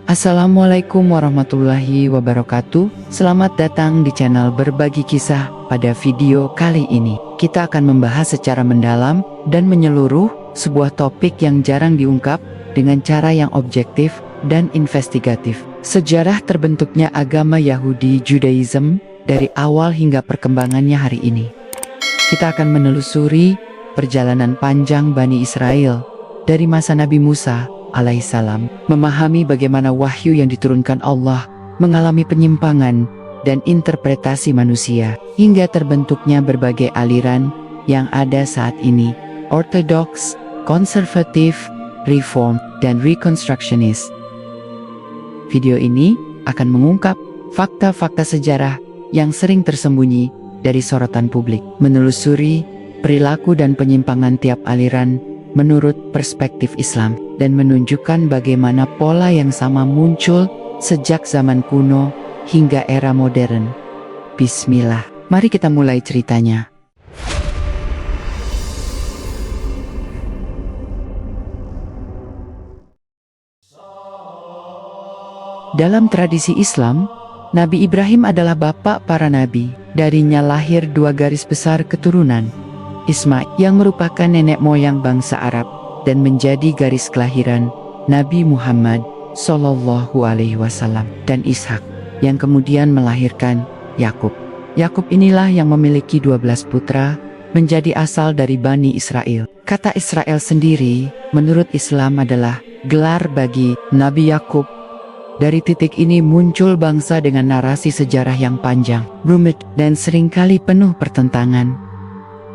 Assalamualaikum warahmatullahi wabarakatuh. Selamat datang di channel Berbagi Kisah. Pada video kali ini, kita akan membahas secara mendalam dan menyeluruh sebuah topik yang jarang diungkap dengan cara yang objektif dan investigatif. Sejarah terbentuknya agama Yahudi Judaism dari awal hingga perkembangannya hari ini. Kita akan menelusuri perjalanan panjang Bani Israel dari masa Nabi Musa alaihissalam, memahami bagaimana wahyu yang diturunkan Allah mengalami penyimpangan dan interpretasi manusia, hingga terbentuknya berbagai aliran yang ada saat ini: Orthodox, Konservatif, Reform, dan Reconstructionist. Video ini akan mengungkap fakta-fakta sejarah yang sering tersembunyi dari sorotan publik, menelusuri perilaku dan penyimpangan tiap aliran menurut perspektif Islam, dan menunjukkan bagaimana pola yang sama muncul sejak zaman kuno hingga era modern. Bismillah, mari kita mulai ceritanya. Dalam tradisi Islam, Nabi Ibrahim adalah bapak para nabi. Darinya lahir dua garis besar keturunan: Ismail yang merupakan nenek moyang bangsa Arab dan menjadi garis kelahiran Nabi Muhammad Sallallahu Alaihi Wasallam, dan Ishak yang kemudian melahirkan Yakub. Yakub inilah yang memiliki 12 putra, menjadi asal dari Bani Israel. Kata Israel sendiri menurut Islam adalah gelar bagi Nabi Yakub. Dari titik ini muncul bangsa dengan narasi sejarah yang panjang, rumit, dan seringkali penuh pertentangan.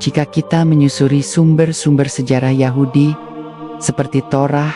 Jika kita menyusuri sumber-sumber sejarah Yahudi seperti Torah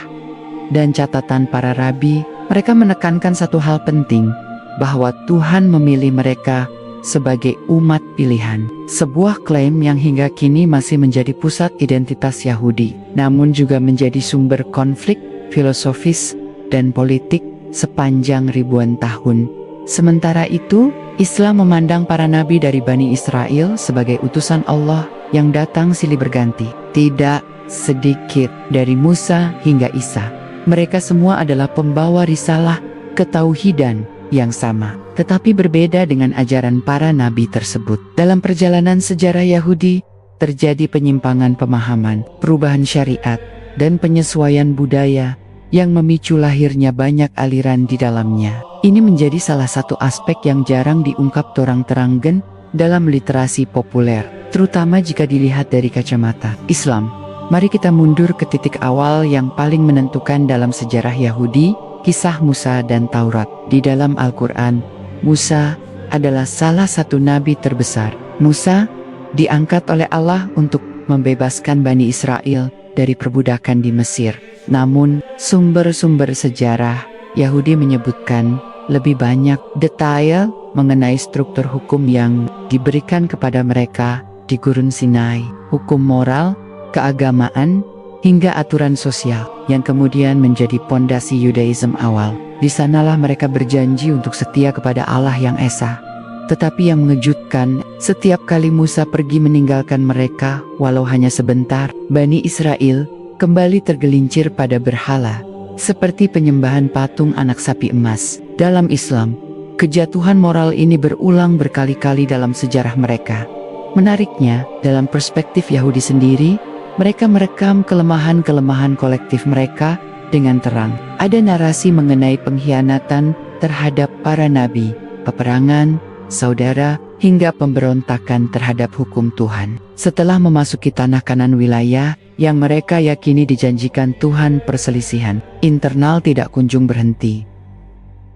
dan catatan para rabi, mereka menekankan satu hal penting, bahwa Tuhan memilih mereka sebagai umat pilihan. Sebuah klaim yang hingga kini masih menjadi pusat identitas Yahudi, namun juga menjadi sumber konflik filosofis dan politik sepanjang ribuan tahun. Sementara itu, Islam memandang para nabi dari Bani Israel sebagai utusan Allah yang datang silih berganti. Tidak sedikit dari Musa hingga Isa, mereka semua adalah pembawa risalah ketauhidan yang sama, tetapi berbeda dengan ajaran para nabi tersebut. Dalam perjalanan sejarah Yahudi, terjadi penyimpangan pemahaman, perubahan syariat, dan penyesuaian budaya yang memicu lahirnya banyak aliran di dalamnya. Ini menjadi salah satu aspek yang jarang diungkap terang-terangan dalam literasi populer, terutama jika dilihat dari kacamata Islam. Mari kita mundur ke titik awal yang paling menentukan dalam sejarah Yahudi, kisah Musa dan Taurat. Di dalam Al-Quran, Musa adalah salah satu nabi terbesar. Musa diangkat oleh Allah untuk membebaskan Bani Israel dari perbudakan di Mesir. Namun, sumber-sumber sejarah Yahudi menyebutkan lebih banyak detail mengenai struktur hukum yang diberikan kepada mereka di Gurun Sinai, hukum moral, keagamaan, hingga aturan sosial yang kemudian menjadi pondasi Yudaism awal. Di sanalah mereka berjanji untuk setia kepada Allah yang Esa. Tetapi yang mengejutkan, setiap kali Musa pergi meninggalkan mereka, walau hanya sebentar, Bani Israel kembali tergelincir pada berhala, seperti penyembahan patung anak sapi emas. Dalam Islam, kejatuhan moral ini berulang berkali-kali dalam sejarah mereka. Menariknya, dalam perspektif Yahudi sendiri, mereka merekam kelemahan-kelemahan kolektif mereka dengan terang. Ada narasi mengenai pengkhianatan terhadap para nabi, peperangan, saudara, hingga pemberontakan terhadap hukum Tuhan. Setelah memasuki tanah Kanan, wilayah yang mereka yakini dijanjikan Tuhan, perselisihan internal tidak kunjung berhenti.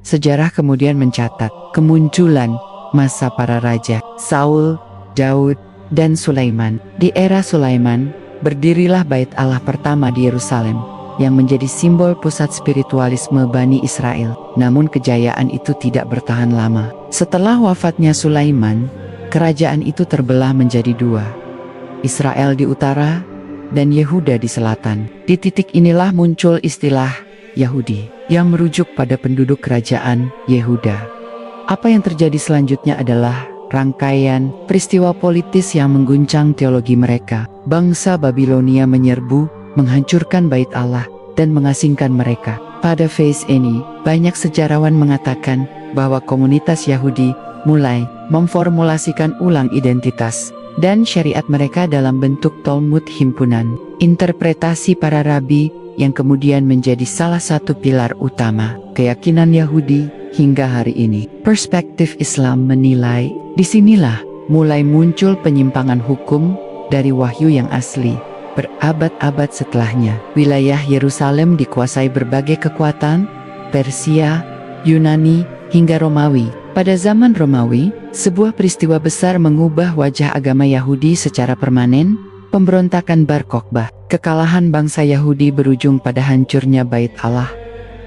Sejarah kemudian mencatat kemunculan masa para raja Saul, Daud, dan Sulaiman. Di era Sulaiman, berdirilah Bait Allah pertama di Yerusalem, yang menjadi simbol pusat spiritualisme Bani Israel. Namun kejayaan itu tidak bertahan lama. Setelah wafatnya Sulaiman, kerajaan itu terbelah menjadi dua: Israel di utara dan Yehuda di selatan. Di titik inilah muncul istilah Yahudi yang merujuk pada penduduk kerajaan Yehuda. Apa yang terjadi selanjutnya adalah rangkaian peristiwa politis yang mengguncang teologi mereka. Bangsa Babilonia menyerbu, menghancurkan Bait Allah, dan mengasingkan mereka. Pada fase ini, banyak sejarawan mengatakan bahwa komunitas Yahudi mulai memformulasikan ulang identitas dan syariat mereka dalam bentuk Talmud himpunan, interpretasi para rabi yang kemudian menjadi salah satu pilar utama keyakinan Yahudi hingga hari ini. Perspektif Islam menilai, disinilah mulai muncul penyimpangan hukum dari wahyu yang asli. Berabad-abad setelahnya, wilayah Yerusalem dikuasai berbagai kekuatan, Persia, Yunani, hingga Romawi. Pada zaman Romawi, sebuah peristiwa besar mengubah wajah agama Yahudi secara permanen, pemberontakan Bar Kokhbah. Kekalahan bangsa Yahudi berujung pada hancurnya Bait Allah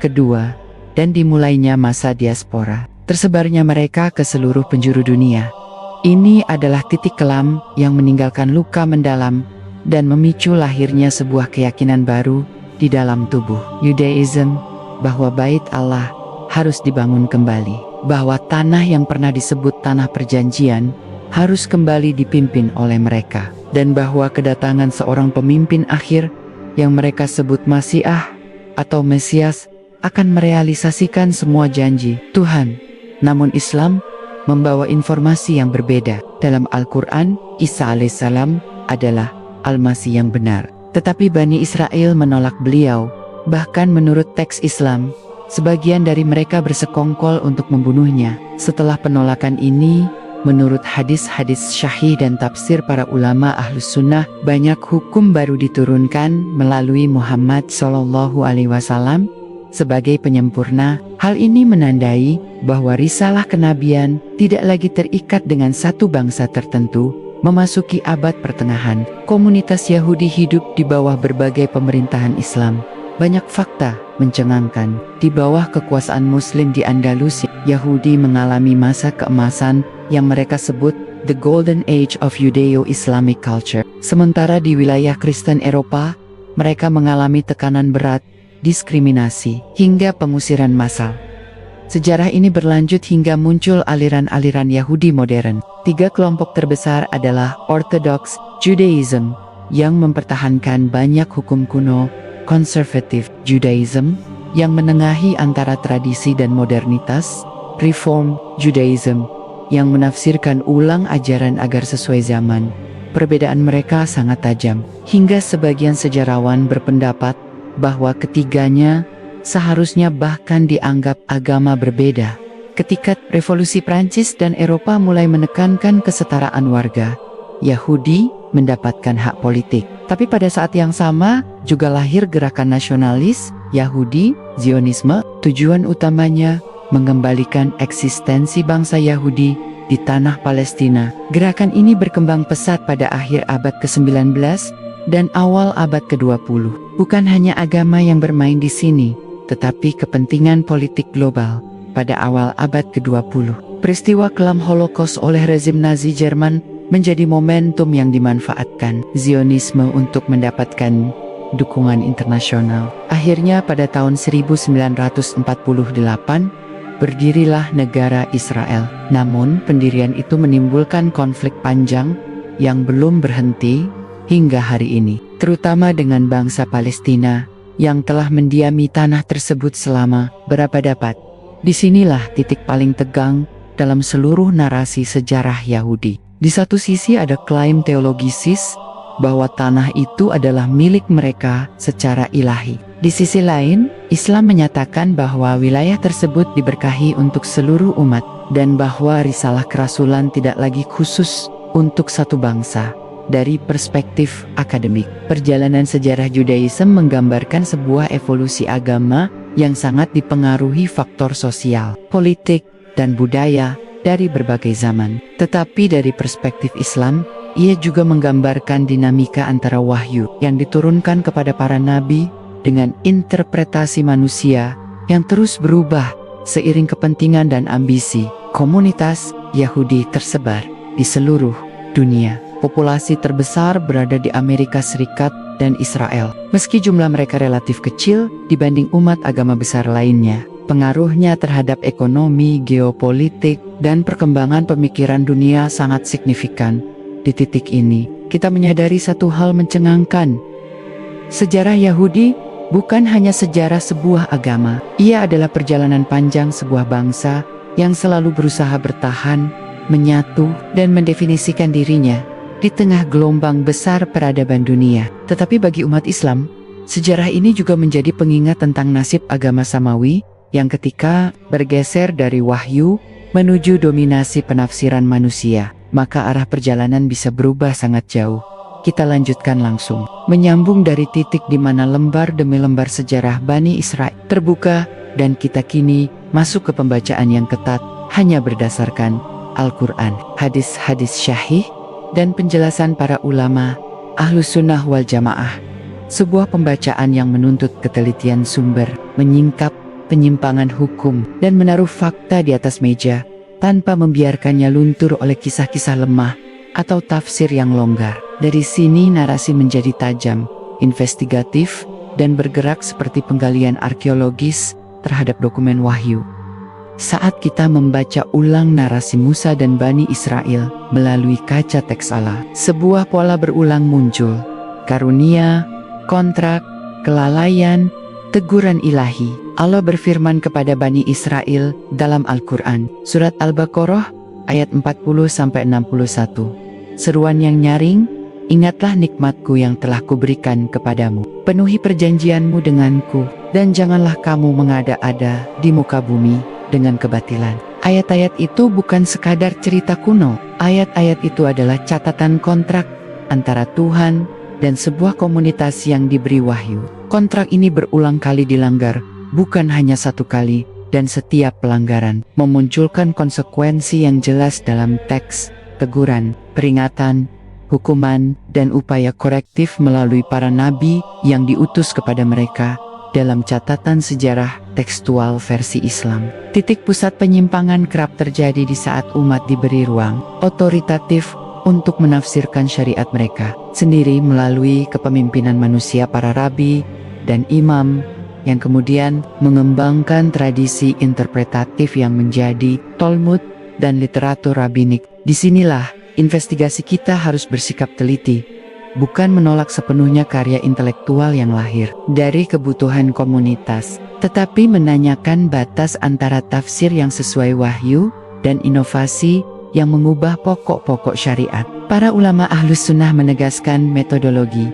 kedua, dan dimulainya masa diaspora. Tersebarnya mereka ke seluruh penjuru dunia. Ini adalah titik kelam yang meninggalkan luka mendalam dan memicu lahirnya sebuah keyakinan baru di dalam tubuh Judaism, bahwa Bait Allah harus dibangun kembali, bahwa tanah yang pernah disebut tanah perjanjian harus kembali dipimpin oleh mereka, dan bahwa kedatangan seorang pemimpin akhir yang mereka sebut Masiah atau Mesias akan merealisasikan semua janji Tuhan. Namun Islam membawa informasi yang berbeda. Dalam Al-Quran, Isa alaihissalam adalah Al-Masih yang benar, tetapi Bani Israel menolak beliau. Bahkan menurut teks Islam, sebagian dari mereka bersekongkol untuk membunuhnya. Setelah penolakan ini, menurut hadis-hadis syahih dan tafsir para ulama Ahlus Sunnah, banyak hukum baru diturunkan melalui Muhammad SAW sebagai penyempurna. Hal ini menandai bahwa risalah kenabian tidak lagi terikat dengan satu bangsa tertentu. Memasuki abad pertengahan, komunitas Yahudi hidup di bawah berbagai pemerintahan Islam. Banyak fakta mencengangkan. Di bawah kekuasaan Muslim di Andalusia, Yahudi mengalami masa keemasan yang mereka sebut The Golden Age of Judeo-Islamic Culture. Sementara di wilayah Kristen Eropa, mereka mengalami tekanan berat, diskriminasi, hingga pengusiran massal. Sejarah ini berlanjut hingga muncul aliran-aliran Yahudi modern. 3 kelompok terbesar adalah Orthodox Judaism yang mempertahankan banyak hukum kuno, Conservative Judaism yang menengahi antara tradisi dan modernitas, Reform Judaism yang menafsirkan ulang ajaran agar sesuai zaman. Perbedaan mereka sangat tajam, hingga sebagian sejarawan berpendapat bahwa ketiganya seharusnya bahkan dianggap agama berbeda. Ketika Revolusi Prancis dan Eropa mulai menekankan kesetaraan warga, Yahudi mendapatkan hak politik. Tapi pada saat yang sama, juga lahir gerakan nasionalis Yahudi, Zionisme. Tujuan utamanya mengembalikan eksistensi bangsa Yahudi di tanah Palestina. Gerakan ini berkembang pesat pada akhir abad ke-19 dan awal abad ke-20. Bukan hanya agama yang bermain di sini, tetapi kepentingan politik global. Pada awal abad ke-20, peristiwa kelam Holocaust oleh rezim Nazi Jerman menjadi momentum yang dimanfaatkan Zionisme untuk mendapatkan dukungan internasional. Akhirnya pada tahun 1948, berdirilah negara Israel. Namun pendirian itu menimbulkan konflik panjang yang belum berhenti hingga hari ini, terutama dengan bangsa Palestina yang telah mendiami tanah tersebut selama berabad-abad. Disinilah titik paling tegang dalam seluruh narasi sejarah Yahudi. Di satu sisi ada klaim teologisis bahwa tanah itu adalah milik mereka secara ilahi. Di sisi lain, Islam menyatakan bahwa wilayah tersebut diberkahi untuk seluruh umat, dan bahwa risalah kerasulan tidak lagi khusus untuk satu bangsa. Dari perspektif akademik, perjalanan sejarah Judaism menggambarkan sebuah evolusi agama yang sangat dipengaruhi faktor sosial, politik, dan budaya dari berbagai zaman. Tetapi dari perspektif Islam, ia juga menggambarkan dinamika antara wahyu yang diturunkan kepada para nabi dengan interpretasi manusia yang terus berubah seiring kepentingan dan ambisi. Komunitas Yahudi tersebar di seluruh dunia. Populasi terbesar berada di Amerika Serikat dan Israel. Meski jumlah mereka relatif kecil dibanding umat agama besar lainnya, pengaruhnya terhadap ekonomi, geopolitik, dan perkembangan pemikiran dunia sangat signifikan. Di titik ini, kita menyadari satu hal mencengangkan. Sejarah Yahudi bukan hanya sejarah sebuah agama. Ia adalah perjalanan panjang sebuah bangsa yang selalu berusaha bertahan, menyatu, dan mendefinisikan dirinya di tengah gelombang besar peradaban dunia. Tetapi bagi umat Islam, sejarah ini juga menjadi pengingat tentang nasib agama samawi yang ketika bergeser dari wahyu menuju dominasi penafsiran manusia, maka arah perjalanan bisa berubah sangat jauh. Kita lanjutkan langsung, menyambung dari titik di mana lembar demi lembar sejarah Bani Israel terbuka, dan kita kini masuk ke pembacaan yang ketat hanya berdasarkan Al-Quran, hadis-hadis syahih, dan penjelasan para ulama Ahlus Sunnah wal Jamaah. Sebuah pembacaan yang menuntut ketelitian sumber, menyingkap penyimpangan hukum, dan menaruh fakta di atas meja, tanpa membiarkannya luntur oleh kisah-kisah lemah atau tafsir yang longgar. Dari sini narasi menjadi tajam, investigatif, dan bergerak seperti penggalian arkeologis terhadap dokumen wahyu. Saat kita membaca ulang narasi Musa dan Bani Israel melalui kaca teks Allah, sebuah pola berulang muncul: karunia, kontrak, kelalaian, teguran ilahi. Allah berfirman kepada Bani Israel dalam Al-Quran, Surat Al-Baqarah ayat 40-61. Seruan yang nyaring, ingatlah nikmatku yang telah kuberikan kepadamu. Penuhi perjanjianmu denganku, dan janganlah kamu mengada-ada di muka bumi dengan kebatilan. Ayat-ayat itu bukan sekadar cerita kuno. Ayat-ayat itu adalah catatan kontrak antara Tuhan dan sebuah komunitas yang diberi wahyu. Kontrak ini berulang kali dilanggar, bukan hanya satu kali, dan setiap pelanggaran memunculkan konsekuensi yang jelas dalam teks, teguran, peringatan, hukuman, dan upaya korektif melalui para nabi yang diutus kepada mereka dalam catatan sejarah tekstual versi Islam. Titik pusat penyimpangan kerap terjadi di saat umat diberi ruang otoritatif untuk menafsirkan syariat mereka sendiri melalui kepemimpinan manusia para rabi dan imam yang kemudian mengembangkan tradisi interpretatif yang menjadi Talmud dan literatur rabbinik. Disinilah investigasi kita harus bersikap teliti, bukan menolak sepenuhnya karya intelektual yang lahir dari kebutuhan komunitas, tetapi menanyakan batas antara tafsir yang sesuai wahyu dan inovasi yang mengubah pokok-pokok syariat. Para ulama Ahlus Sunnah menegaskan metodologi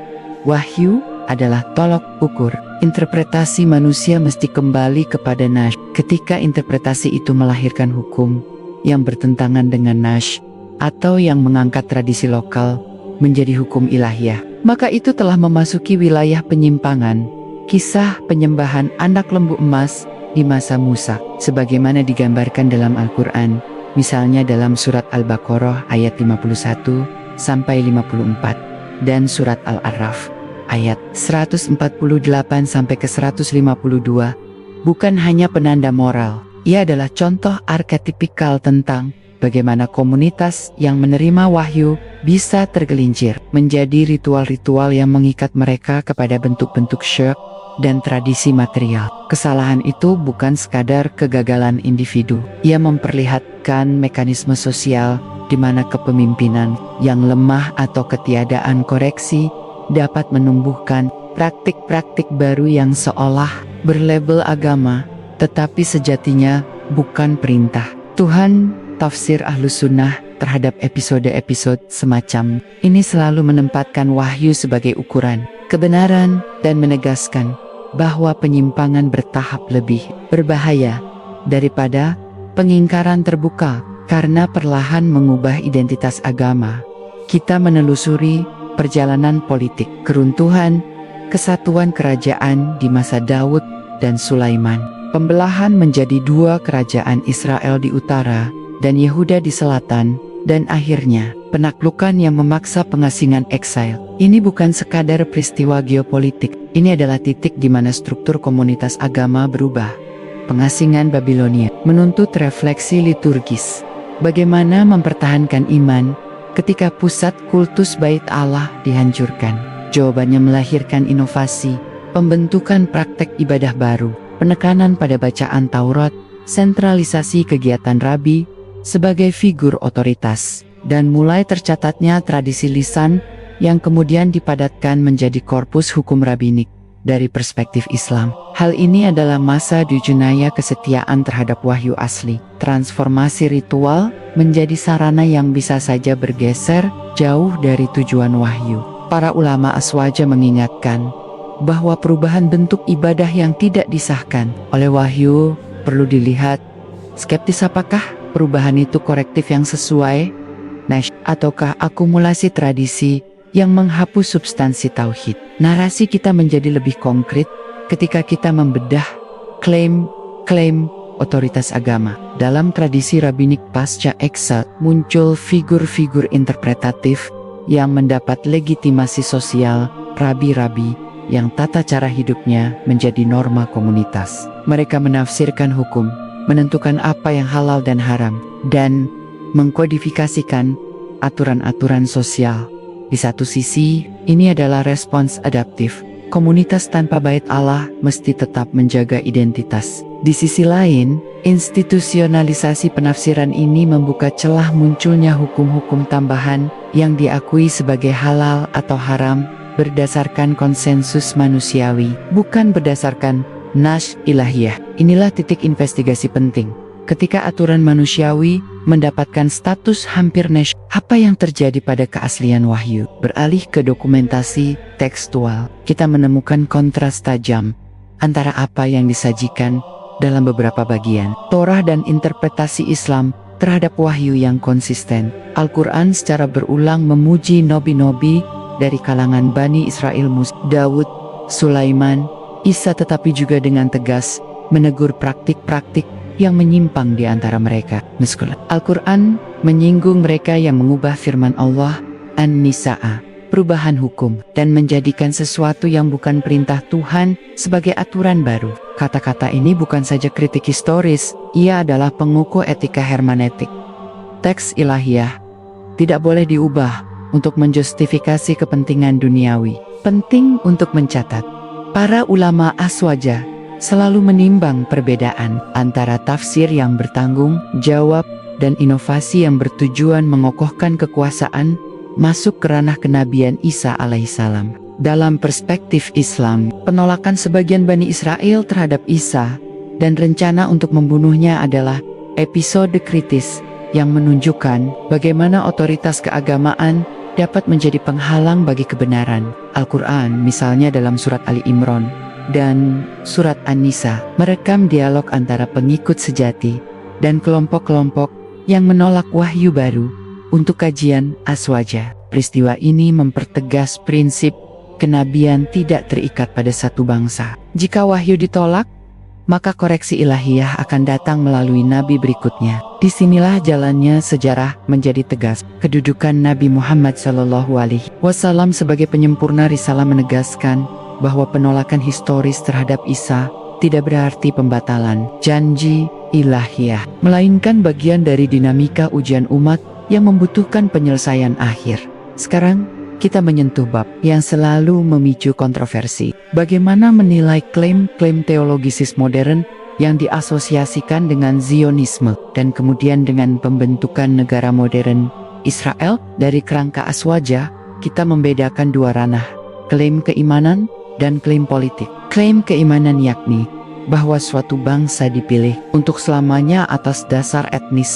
wahyu adalah tolok ukur. Interpretasi manusia mesti kembali kepada Nash. Ketika interpretasi itu melahirkan hukum yang bertentangan dengan Nash atau yang mengangkat tradisi lokal menjadi hukum ilahiyah, maka itu telah memasuki wilayah penyimpangan. Kisah penyembahan anak lembu emas di masa Musa, sebagaimana digambarkan dalam Al-Quran, misalnya dalam surat Al-Baqarah ayat 51-54 dan surat Al-A'raf ayat 148-152, bukan hanya penanda moral, ia adalah contoh arketipikal tentang bagaimana komunitas yang menerima wahyu bisa tergelincir menjadi ritual-ritual yang mengikat mereka kepada bentuk-bentuk syirik dan tradisi material. Kesalahan itu bukan sekadar kegagalan individu. Ia memperlihatkan mekanisme sosial di mana kepemimpinan yang lemah atau ketiadaan koreksi dapat menumbuhkan praktik-praktik baru yang seolah berlabel agama, tetapi sejatinya bukan perintah Tuhan. Tafsir Ahlus Sunnah terhadap episode-episode semacam ini selalu menempatkan wahyu sebagai ukuran kebenaran dan menegaskan bahwa penyimpangan bertahap lebih berbahaya daripada pengingkaran terbuka. Karena perlahan mengubah identitas agama, kita menelusuri perjalanan politik, keruntuhan, kesatuan kerajaan di masa Daud dan Sulaiman, pembelahan menjadi dua kerajaan Israel di utara dan Yehuda di selatan, dan akhirnya penaklukan yang memaksa pengasingan eksil. Ini bukan sekadar peristiwa geopolitik, ini adalah titik di mana struktur komunitas agama berubah. Pengasingan Babilonia menuntut refleksi liturgis. Bagaimana mempertahankan iman ketika pusat kultus Bait Allah dihancurkan? Jawabannya melahirkan inovasi, pembentukan praktek ibadah baru, penekanan pada bacaan Taurat, sentralisasi kegiatan rabi sebagai figur otoritas, dan mulai tercatatnya tradisi lisan yang kemudian dipadatkan menjadi korpus hukum rabbinik. Dari perspektif Islam, hal ini adalah masa dujunaya kesetiaan terhadap wahyu asli. Transformasi ritual menjadi sarana yang bisa saja bergeser jauh dari tujuan wahyu. Para ulama Aswaja mengingatkan bahwa perubahan bentuk ibadah yang tidak disahkan oleh wahyu perlu dilihat skeptis, apakah perubahan itu korektif yang sesuai ataukah akumulasi tradisi yang menghapus substansi tauhid. Narasi kita menjadi lebih konkret ketika kita membedah klaim otoritas agama. Dalam tradisi rabbinik pasca Eksat, muncul figur-figur interpretatif yang mendapat legitimasi sosial, rabi-rabi yang tata cara hidupnya menjadi norma komunitas. Mereka menafsirkan hukum, menentukan apa yang halal dan haram, dan mengkodifikasikan aturan-aturan sosial. Di satu sisi, ini adalah respons adaptif. Komunitas tanpa bait Allah mesti tetap menjaga identitas. Di sisi lain, institusionalisasi penafsiran ini membuka celah munculnya hukum-hukum tambahan yang diakui sebagai halal atau haram berdasarkan konsensus manusiawi, bukan berdasarkan nas ilahiyah. Inilah titik investigasi penting. Ketika aturan manusiawi mendapatkan status hampir nasional, apa yang terjadi pada keaslian wahyu? Beralih ke dokumentasi tekstual, kita menemukan kontras tajam antara apa yang disajikan dalam beberapa bagian Torah dan interpretasi Islam terhadap wahyu yang konsisten. Al-Quran secara berulang memuji nabi-nabi dari kalangan Bani Israel, Daud, Sulaiman, Isa, tetapi juga dengan tegas menegur praktik-praktik yang menyimpang di antara mereka. Al-Quran menyinggung mereka yang mengubah firman Allah, An-Nisa'a, perubahan hukum, dan menjadikan sesuatu yang bukan perintah Tuhan sebagai aturan baru. Kata-kata ini bukan saja kritik historis, ia adalah pengukuh etika hermeneutik. Teks ilahiyah tidak boleh diubah untuk menjustifikasi kepentingan duniawi. Penting untuk mencatat, para ulama Aswaja selalu menimbang perbedaan antara tafsir yang bertanggung jawab dan inovasi yang bertujuan mengokohkan kekuasaan masuk ke ranah kenabian Isa alaihissalam. Dalam perspektif Islam, penolakan sebagian Bani Israel terhadap Isa dan rencana untuk membunuhnya adalah episode kritis yang menunjukkan bagaimana otoritas keagamaan dapat menjadi penghalang bagi kebenaran. Al-Quran misalnya dalam surat Ali Imran dan surat An-Nisa merekam dialog antara pengikut sejati dan kelompok-kelompok yang menolak wahyu baru untuk kajian Aswaja. Peristiwa ini mempertegas prinsip kenabian tidak terikat pada satu bangsa. Jika wahyu ditolak, maka koreksi ilahiyah akan datang melalui nabi berikutnya. Disinilah jalannya sejarah menjadi tegas. Kedudukan Nabi Muhammad SAW sebagai penyempurna risalah menegaskan bahwa penolakan historis terhadap Isa tidak berarti pembatalan janji ilahiyah, melainkan bagian dari dinamika ujian umat yang membutuhkan penyelesaian akhir. Sekarang, kita menyentuh bab yang selalu memicu kontroversi. Bagaimana menilai klaim-klaim teologisis modern yang diasosiasikan dengan Zionisme dan kemudian dengan pembentukan negara modern Israel? Dari kerangka Aswaja, kita membedakan dua ranah, klaim keimanan dan klaim politik. Klaim keimanan yakni bahwa suatu bangsa dipilih untuk selamanya atas dasar etnis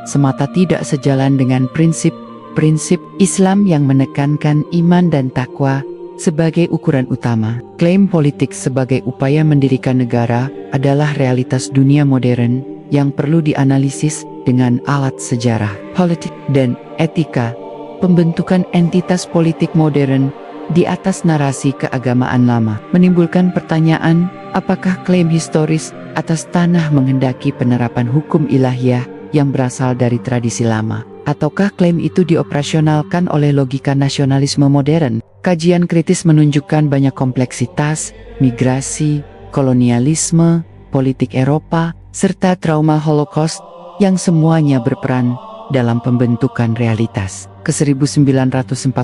semata, tidak sejalan dengan prinsip Islam yang menekankan iman dan takwa sebagai ukuran utama. Klaim politik sebagai upaya mendirikan negara adalah realitas dunia modern yang perlu dianalisis dengan alat sejarah, politik, dan etika. Pembentukan entitas politik modern di atas narasi keagamaan lama menimbulkan pertanyaan, apakah klaim historis atas tanah menghendaki penerapan hukum ilahiyah yang berasal dari tradisi lama, ataukah klaim itu dioperasionalkan oleh logika nasionalisme modern? Kajian kritis menunjukkan banyak kompleksitas, migrasi, kolonialisme, politik Eropa, serta trauma Holocaust yang semuanya berperan dalam pembentukan realitas ke 1948,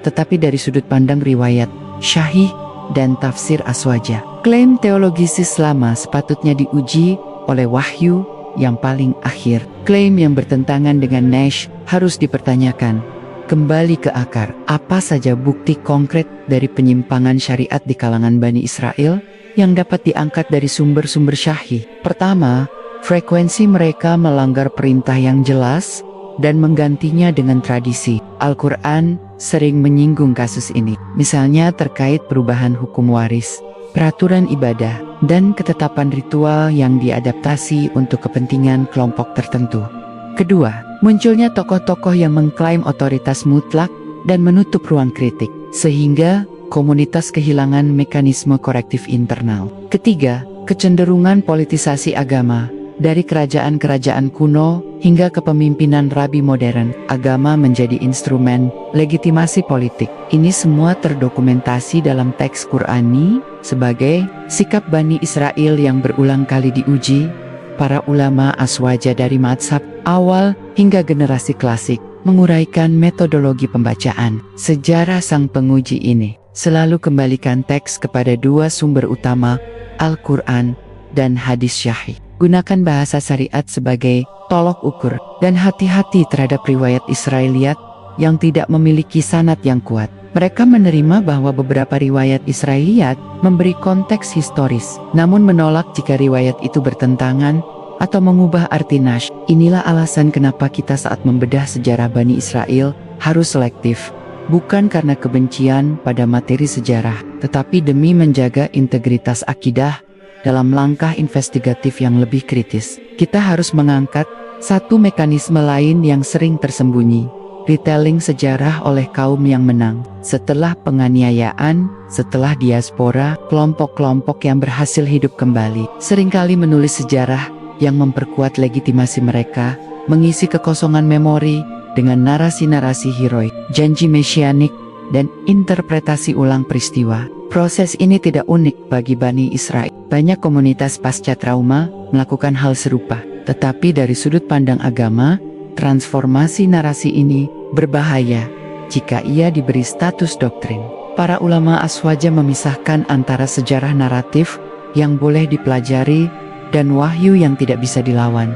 tetapi dari sudut pandang riwayat syahih dan tafsir Aswaja. Klaim teologisis lama sepatutnya diuji oleh wahyu yang paling akhir. Klaim yang bertentangan dengan Nash harus dipertanyakan kembali ke akar. Apa saja bukti konkret dari penyimpangan syariat di kalangan Bani Israel yang dapat diangkat dari sumber-sumber syahih? Pertama, frekuensi mereka melanggar perintah yang jelas dan menggantinya dengan tradisi. Al-Quran sering menyinggung kasus ini, misalnya terkait perubahan hukum waris, peraturan ibadah, dan ketetapan ritual yang diadaptasi untuk kepentingan kelompok tertentu. Kedua, munculnya tokoh-tokoh yang mengklaim otoritas mutlak dan menutup ruang kritik, sehingga komunitas kehilangan mekanisme korektif internal. Ketiga, kecenderungan politisasi agama. Dari kerajaan-kerajaan kuno hingga kepemimpinan rabi modern, agama menjadi instrumen legitimasi politik. Ini semua terdokumentasi dalam teks Qur'ani sebagai sikap Bani Israel yang berulang kali diuji. Para ulama aswaja dari mazhab awal hingga generasi klasik menguraikan metodologi pembacaan. Sejarah sang penguji ini selalu kembalikan teks kepada dua sumber utama, Al-Quran dan hadis syahih. Gunakan bahasa syariat sebagai tolok ukur dan hati-hati terhadap riwayat Israiliyat yang tidak memiliki sanad yang kuat. Mereka menerima bahwa beberapa riwayat Israiliyat memberi konteks historis, namun menolak jika riwayat itu bertentangan atau mengubah arti nash. Inilah alasan kenapa kita saat membedah sejarah Bani Israel harus selektif. Bukan karena kebencian pada materi sejarah, tetapi demi menjaga integritas akidah. Dalam langkah investigatif yang lebih kritis, kita harus mengangkat satu mekanisme lain yang sering tersembunyi, retelling sejarah oleh kaum yang menang. Setelah penganiayaan, setelah diaspora, kelompok-kelompok yang berhasil hidup kembali seringkali menulis sejarah yang memperkuat legitimasi mereka, mengisi kekosongan memori dengan narasi-narasi heroik, janji mesianik, dan interpretasi ulang peristiwa. Proses ini tidak unik bagi Bani Israel. Banyak komunitas pasca trauma melakukan hal serupa. Tetapi dari sudut pandang agama, transformasi narasi ini berbahaya jika ia diberi status doktrin. Para ulama aswaja memisahkan antara sejarah naratif yang boleh dipelajari dan wahyu yang tidak bisa dilawan.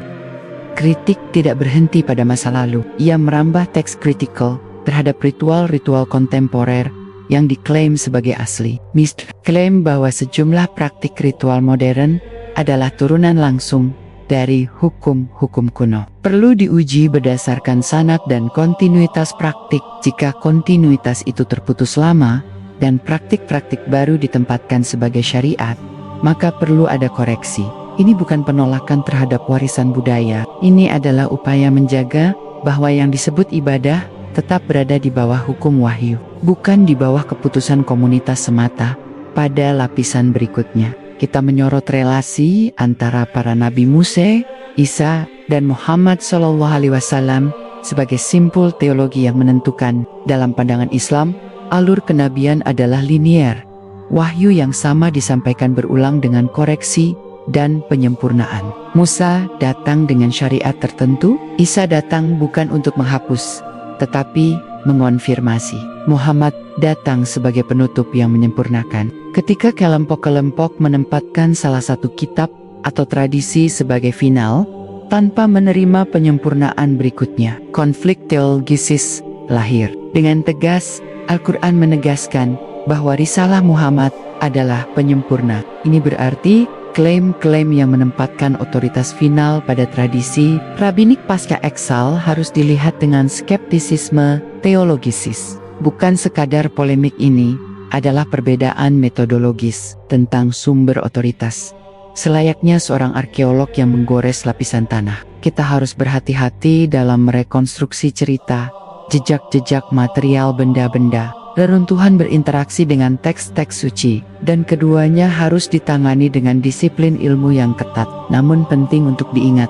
Kritik tidak berhenti pada masa lalu. Ia merambah teks kritikal terhadap ritual-ritual kontemporer yang diklaim sebagai asli. Mistr klaim bahwa sejumlah praktik ritual modern adalah turunan langsung dari hukum-hukum kuno. Perlu diuji berdasarkan sanad dan kontinuitas praktik. Jika kontinuitas itu terputus lama dan praktik-praktik baru ditempatkan sebagai syariat, maka perlu ada koreksi. Ini bukan penolakan terhadap warisan budaya. Ini adalah upaya menjaga bahwa yang disebut ibadah tetap berada di bawah hukum wahyu, bukan di bawah keputusan komunitas semata. Pada lapisan berikutnya, kita menyorot relasi antara para nabi Musa, Isa, dan Muhammad SAW sebagai simpul teologi yang menentukan. Dalam pandangan Islam, alur kenabian adalah linier. Wahyu yang sama disampaikan berulang dengan koreksi dan penyempurnaan. Musa datang dengan syariat tertentu, Isa datang bukan untuk menghapus, tetapi mengonfirmasi. Muhammad datang sebagai penutup yang menyempurnakan. Ketika kelompok-kelompok menempatkan salah satu kitab atau tradisi sebagai final, tanpa menerima penyempurnaan berikutnya, konflik teologisis lahir. Dengan tegas, Al-Quran menegaskan bahwa risalah Muhammad adalah penyempurna. Ini berarti klaim-klaim yang menempatkan otoritas final pada tradisi rabbinik pasca eksal harus dilihat dengan skeptisisme teologisis. Bukan sekadar polemik, ini adalah perbedaan metodologis tentang sumber otoritas. Selayaknya seorang arkeolog yang menggores lapisan tanah, kita harus berhati-hati dalam merekonstruksi cerita, jejak-jejak material benda-benda. Reruntuhan berinteraksi dengan teks-teks suci, dan keduanya harus ditangani dengan disiplin ilmu yang ketat. Namun penting untuk diingat,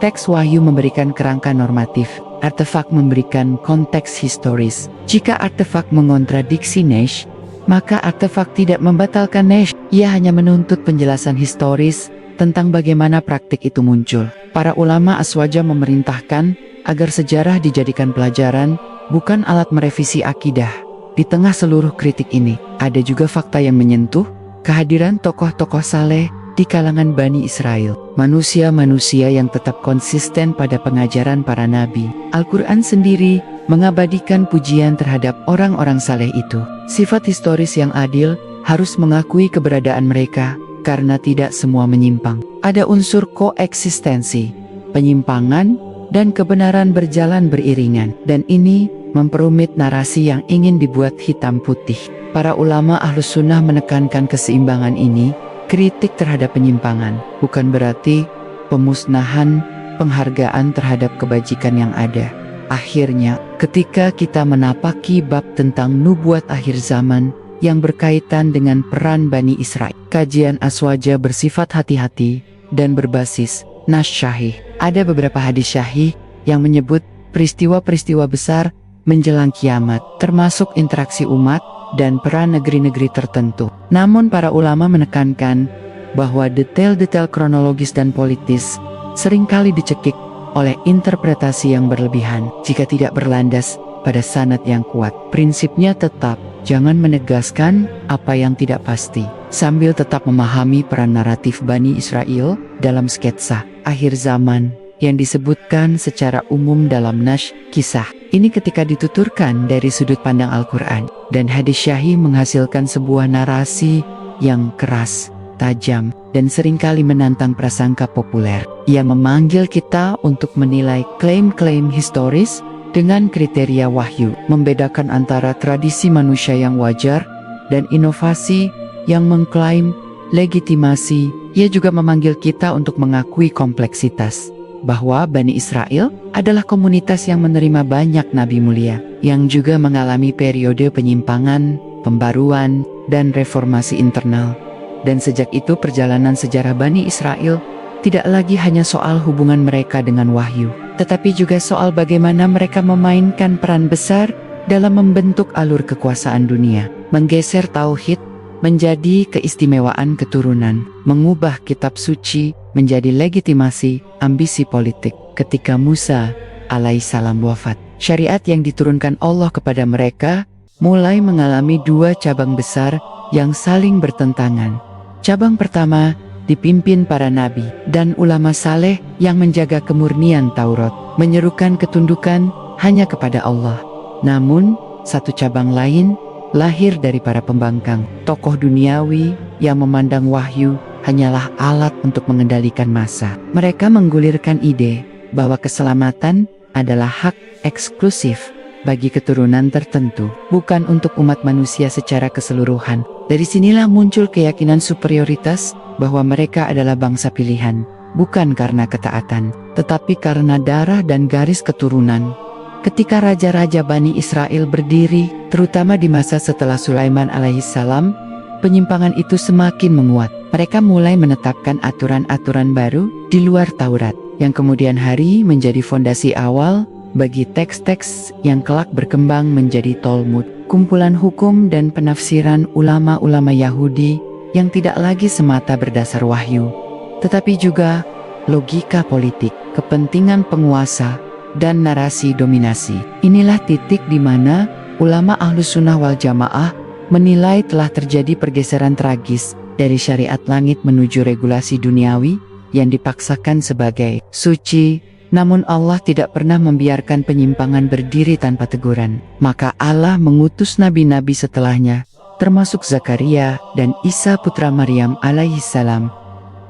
teks wahyu memberikan kerangka normatif, artefak memberikan konteks historis. Jika artefak mengontradiksi Nesh, maka artefak tidak membatalkan Nesh. Ia hanya menuntut penjelasan historis tentang bagaimana praktik itu muncul. Para ulama aswaja memerintahkan agar sejarah dijadikan pelajaran, bukan alat merevisi akidah. Di tengah seluruh kritik ini, ada juga fakta yang menyentuh, kehadiran tokoh-tokoh saleh di kalangan Bani Israel. Manusia-manusia yang tetap konsisten pada pengajaran para nabi. Al-Quran sendiri mengabadikan pujian terhadap orang-orang saleh itu. Sifat historis yang adil harus mengakui keberadaan mereka, karena tidak semua menyimpang. Ada unsur koeksistensi, penyimpangan, dan kebenaran berjalan beriringan, dan ini memperumit narasi yang ingin dibuat hitam putih. Para ulama Ahlus Sunnah menekankan keseimbangan ini. Kritik terhadap penyimpangan bukan berarti pemusnahan penghargaan terhadap kebajikan yang ada. Akhirnya, ketika kita menapaki bab tentang nubuat akhir zaman yang berkaitan dengan peran Bani Israel, kajian Aswaja bersifat hati-hati dan berbasis nas syahih. Ada beberapa hadis syahih yang menyebut peristiwa-peristiwa besar menjelang kiamat, termasuk interaksi umat dan peran negeri-negeri tertentu. Namun para ulama menekankan bahwa detail-detail kronologis dan politis seringkali dicekik oleh interpretasi yang berlebihan jika tidak berlandas pada sanad yang kuat. Prinsipnya tetap, jangan menegaskan apa yang tidak pasti, sambil tetap memahami peran naratif Bani Israel dalam sketsa akhir zaman yang disebutkan secara umum dalam Nash kisah. Ini ketika dituturkan dari sudut pandang Al-Quran dan hadis syahih menghasilkan sebuah narasi yang keras, tajam, dan seringkali menantang prasangka populer. Ia memanggil kita untuk menilai klaim-klaim historis dengan kriteria wahyu, membedakan antara tradisi manusia yang wajar dan inovasi yang mengklaim legitimasi. Ia juga memanggil kita untuk mengakui kompleksitas, bahwa Bani Israel adalah komunitas yang menerima banyak nabi mulia, yang juga mengalami periode penyimpangan, pembaruan, dan reformasi internal. Dan sejak itu perjalanan sejarah Bani Israel tidak lagi hanya soal hubungan mereka dengan wahyu, tetapi juga soal bagaimana mereka memainkan peran besar dalam membentuk alur kekuasaan dunia, menggeser tauhid menjadi keistimewaan keturunan, mengubah kitab suci menjadi legitimasi ambisi politik. Ketika Musa alaihissalam wafat, syariat yang diturunkan Allah kepada mereka mulai mengalami dua cabang besar yang saling bertentangan. Cabang pertama dipimpin para nabi dan ulama saleh yang menjaga kemurnian Taurat, menyerukan ketundukan hanya kepada Allah. Namun, satu cabang lain lahir dari para pembangkang, tokoh duniawi yang memandang wahyu hanyalah alat untuk mengendalikan massa. Mereka menggulirkan ide bahwa keselamatan adalah hak eksklusif bagi keturunan tertentu, bukan untuk umat manusia secara keseluruhan. Dari sinilah muncul keyakinan superioritas bahwa mereka adalah bangsa pilihan, bukan karena ketaatan, tetapi karena darah dan garis keturunan. Ketika raja-raja Bani Israel berdiri, terutama di masa setelah Sulaiman alaihissalam, penyimpangan itu semakin menguat. Mereka mulai menetapkan aturan-aturan baru di luar Taurat, yang kemudian hari menjadi fondasi awal bagi teks-teks yang kelak berkembang menjadi Talmud, kumpulan hukum dan penafsiran ulama-ulama Yahudi yang tidak lagi semata berdasar wahyu, tetapi juga logika politik, kepentingan penguasa, dan narasi dominasi. Inilah titik di mana ulama Ahlus Sunnah wal Jamaah menilai telah terjadi pergeseran tragis dari syariat langit menuju regulasi duniawi yang dipaksakan sebagai suci. Namun Allah tidak pernah membiarkan penyimpangan berdiri tanpa teguran. Maka Allah mengutus nabi-nabi setelahnya, termasuk Zakaria dan Isa putra Maryam alaihissalam,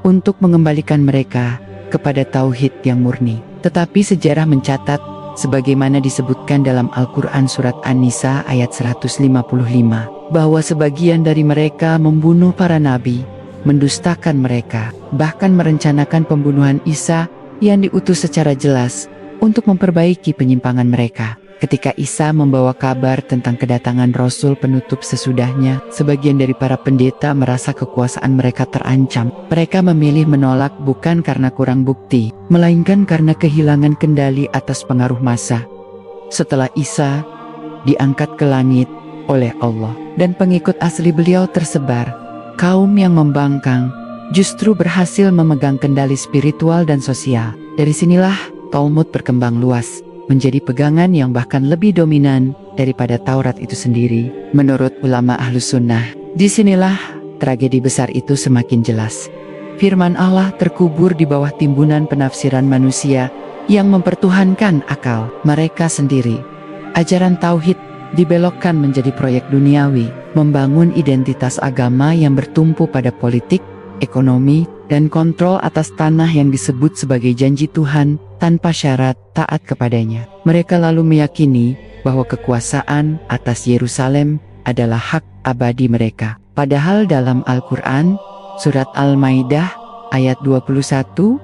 untuk mengembalikan mereka kepada tauhid yang murni. Tetapi sejarah mencatat, sebagaimana disebutkan dalam Al-Quran Surat An-Nisa ayat 155, bahwa sebagian dari mereka membunuh para nabi, mendustakan mereka, bahkan merencanakan pembunuhan Isa yang diutus secara jelas untuk memperbaiki penyimpangan mereka. Ketika Isa membawa kabar tentang kedatangan Rasul penutup sesudahnya, sebagian dari para pendeta merasa kekuasaan mereka terancam. Mereka memilih menolak bukan karena kurang bukti, melainkan karena kehilangan kendali atas pengaruh massa. Setelah Isa diangkat ke langit oleh Allah dan pengikut asli beliau tersebar, kaum yang membangkang justru berhasil memegang kendali spiritual dan sosial. Dari sinilah Talmud berkembang luas, menjadi pegangan yang bahkan lebih dominan daripada Taurat itu sendiri. Menurut ulama Ahlus Sunnah, disinilah tragedi besar itu semakin jelas. Firman Allah terkubur di bawah timbunan penafsiran manusia yang mempertuhankan akal mereka sendiri. Ajaran tauhid dibelokkan menjadi proyek duniawi, membangun identitas agama yang bertumpu pada politik, ekonomi, dan kontrol atas tanah yang disebut sebagai janji Tuhan tanpa syarat taat kepadanya. Mereka lalu meyakini bahwa kekuasaan atas Yerusalem adalah hak abadi mereka. Padahal dalam Al-Quran, surat Al-Maidah ayat 21-26,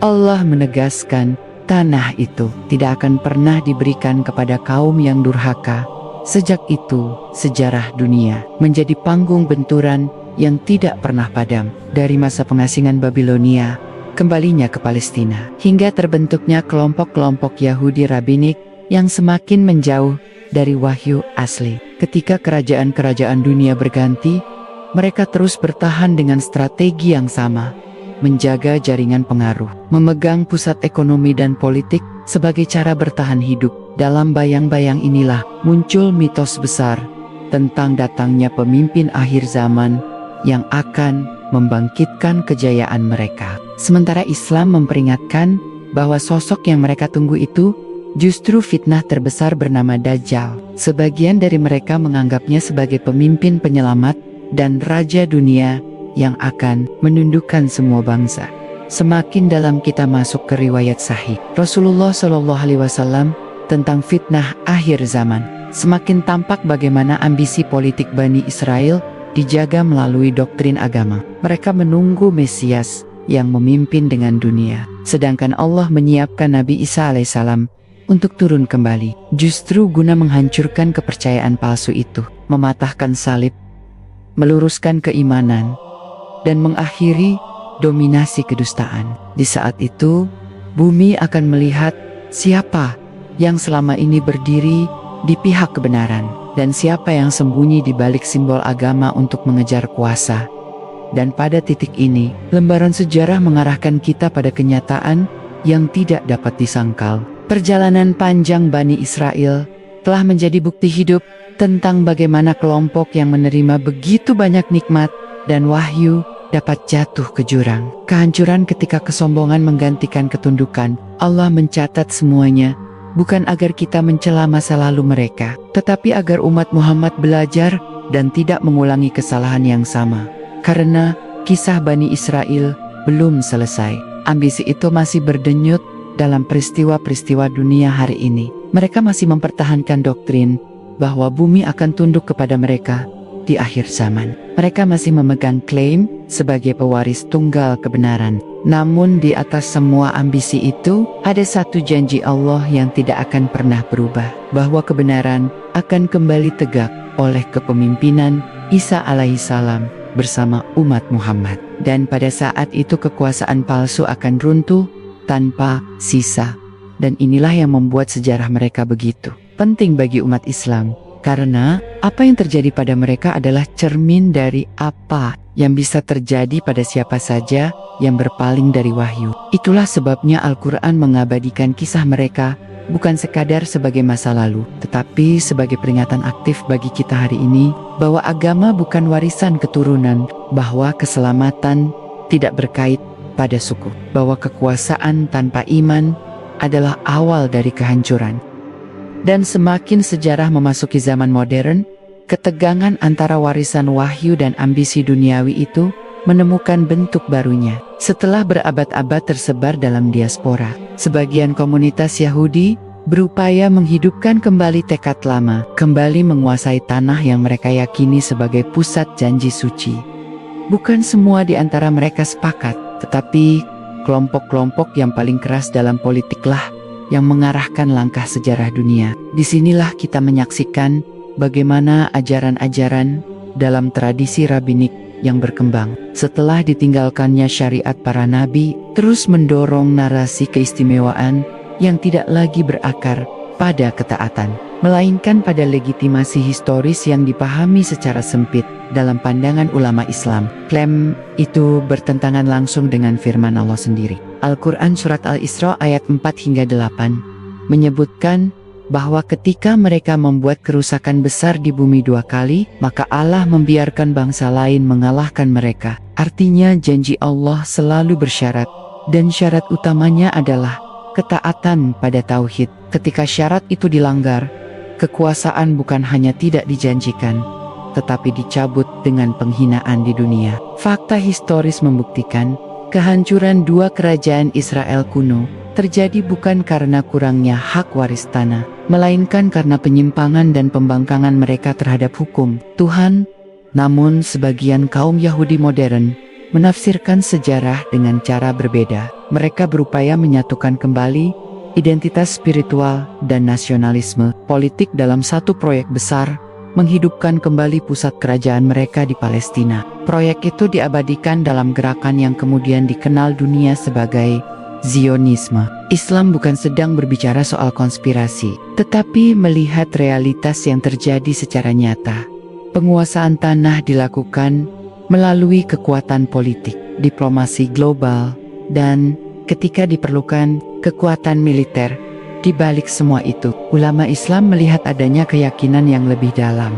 Allah menegaskan tanah itu tidak akan pernah diberikan kepada kaum yang durhaka. Sejak itu, sejarah dunia menjadi panggung benturan yang tidak pernah padam. Dari masa pengasingan Babilonia, kembalinya ke Palestina, hingga terbentuknya kelompok-kelompok Yahudi rabbinik yang semakin menjauh dari wahyu asli. Ketika kerajaan-kerajaan dunia berganti, mereka terus bertahan dengan strategi yang sama, menjaga jaringan pengaruh, memegang pusat ekonomi dan politik sebagai cara bertahan hidup. Dalam bayang-bayang inilah muncul mitos besar tentang datangnya pemimpin akhir zaman yang akan membangkitkan kejayaan mereka. Sementara Islam memperingatkan bahwa sosok yang mereka tunggu itu justru fitnah terbesar bernama Dajjal. Sebagian dari mereka menganggapnya sebagai pemimpin penyelamat dan raja dunia yang akan menundukkan semua bangsa. Semakin dalam kita masuk ke riwayat sahih Rasulullah SAW tentang fitnah akhir zaman, semakin tampak bagaimana ambisi politik Bani Israel dijaga melalui doktrin agama. Mereka menunggu Mesias yang memimpin dengan dunia, sedangkan Allah menyiapkan Nabi Isa alaihissalam untuk turun kembali, justru guna menghancurkan kepercayaan palsu itu, mematahkan salib, meluruskan keimanan, dan mengakhiri dominasi kedustaan. Di saat itu, bumi akan melihat siapa yang selama ini berdiri di pihak kebenaran, dan siapa yang sembunyi di balik simbol agama untuk mengejar kuasa. Dan pada titik ini, lembaran sejarah mengarahkan kita pada kenyataan yang tidak dapat disangkal. Perjalanan panjang Bani Israel telah menjadi bukti hidup tentang bagaimana kelompok yang menerima begitu banyak nikmat dan wahyu dapat jatuh ke jurang kehancuran ketika kesombongan menggantikan ketundukan. Allah mencatat semuanya, bukan agar kita mencela masa lalu mereka, tetapi agar umat Muhammad belajar dan tidak mengulangi kesalahan yang sama. Karena kisah Bani Israel belum selesai. Ambisi itu masih berdenyut dalam peristiwa-peristiwa dunia hari ini. Mereka masih mempertahankan doktrin bahwa bumi akan tunduk kepada mereka di akhir zaman. Mereka masih memegang klaim sebagai pewaris tunggal kebenaran. Namun di atas semua ambisi itu, ada satu janji Allah yang tidak akan pernah berubah, bahwa kebenaran akan kembali tegak oleh kepemimpinan Isa alaihissalam bersama umat Muhammad. Dan pada saat itu kekuasaan palsu akan runtuh tanpa sisa. Dan inilah yang membuat sejarah mereka begitu penting bagi umat Islam. Karena apa yang terjadi pada mereka adalah cermin dari apa yang bisa terjadi pada siapa saja yang berpaling dari wahyu. Itulah sebabnya Al-Quran mengabadikan kisah mereka bukan sekadar sebagai masa lalu, tetapi sebagai peringatan aktif bagi kita hari ini bahwa agama bukan warisan keturunan, bahwa keselamatan tidak berkait pada suku, bahwa kekuasaan tanpa iman adalah awal dari kehancuran. Dan semakin sejarah memasuki zaman modern, ketegangan antara warisan wahyu dan ambisi duniawi itu menemukan bentuk barunya. Setelah berabad-abad tersebar dalam diaspora, sebagian komunitas Yahudi berupaya menghidupkan kembali tekad lama, kembali menguasai tanah yang mereka yakini sebagai pusat janji suci. Bukan semua di antara mereka sepakat, tetapi kelompok-kelompok yang paling keras dalam politiklah yang mengarahkan langkah sejarah dunia. Disinilah kita menyaksikan bagaimana ajaran-ajaran dalam tradisi rabbinik yang berkembang setelah ditinggalkannya syariat para nabi, terus mendorong narasi keistimewaan yang tidak lagi berakar pada ketaatan, melainkan pada legitimasi historis yang dipahami secara sempit dalam pandangan ulama Islam. Klaim itu bertentangan langsung dengan firman Allah sendiri. Al-Quran Surat Al-Isra ayat 4-8 menyebutkan bahwa ketika mereka membuat kerusakan besar di bumi 2 kali, maka Allah membiarkan bangsa lain mengalahkan mereka. Artinya janji Allah selalu bersyarat, dan syarat utamanya adalah ketaatan pada tauhid. Ketika syarat itu dilanggar, kekuasaan bukan hanya tidak dijanjikan, tetapi dicabut dengan penghinaan di dunia. Fakta historis membuktikan, kehancuran dua kerajaan Israel kuno terjadi bukan karena kurangnya hak waris tanah, melainkan karena penyimpangan dan pembangkangan mereka terhadap hukum Tuhan. Namun sebagian kaum Yahudi modern menafsirkan sejarah dengan cara berbeda. Mereka berupaya menyatukan kembali identitas spiritual dan nasionalisme politik dalam satu proyek besar, menghidupkan kembali pusat kerajaan mereka di Palestina. Proyek itu diabadikan dalam gerakan yang kemudian dikenal dunia sebagai Zionisme. Islam bukan sedang berbicara soal konspirasi, tetapi melihat realitas yang terjadi secara nyata. Penguasaan tanah dilakukan melalui kekuatan politik, diplomasi global, dan ketika diperlukan, kekuatan militer. Di balik semua itu, ulama Islam melihat adanya keyakinan yang lebih dalam.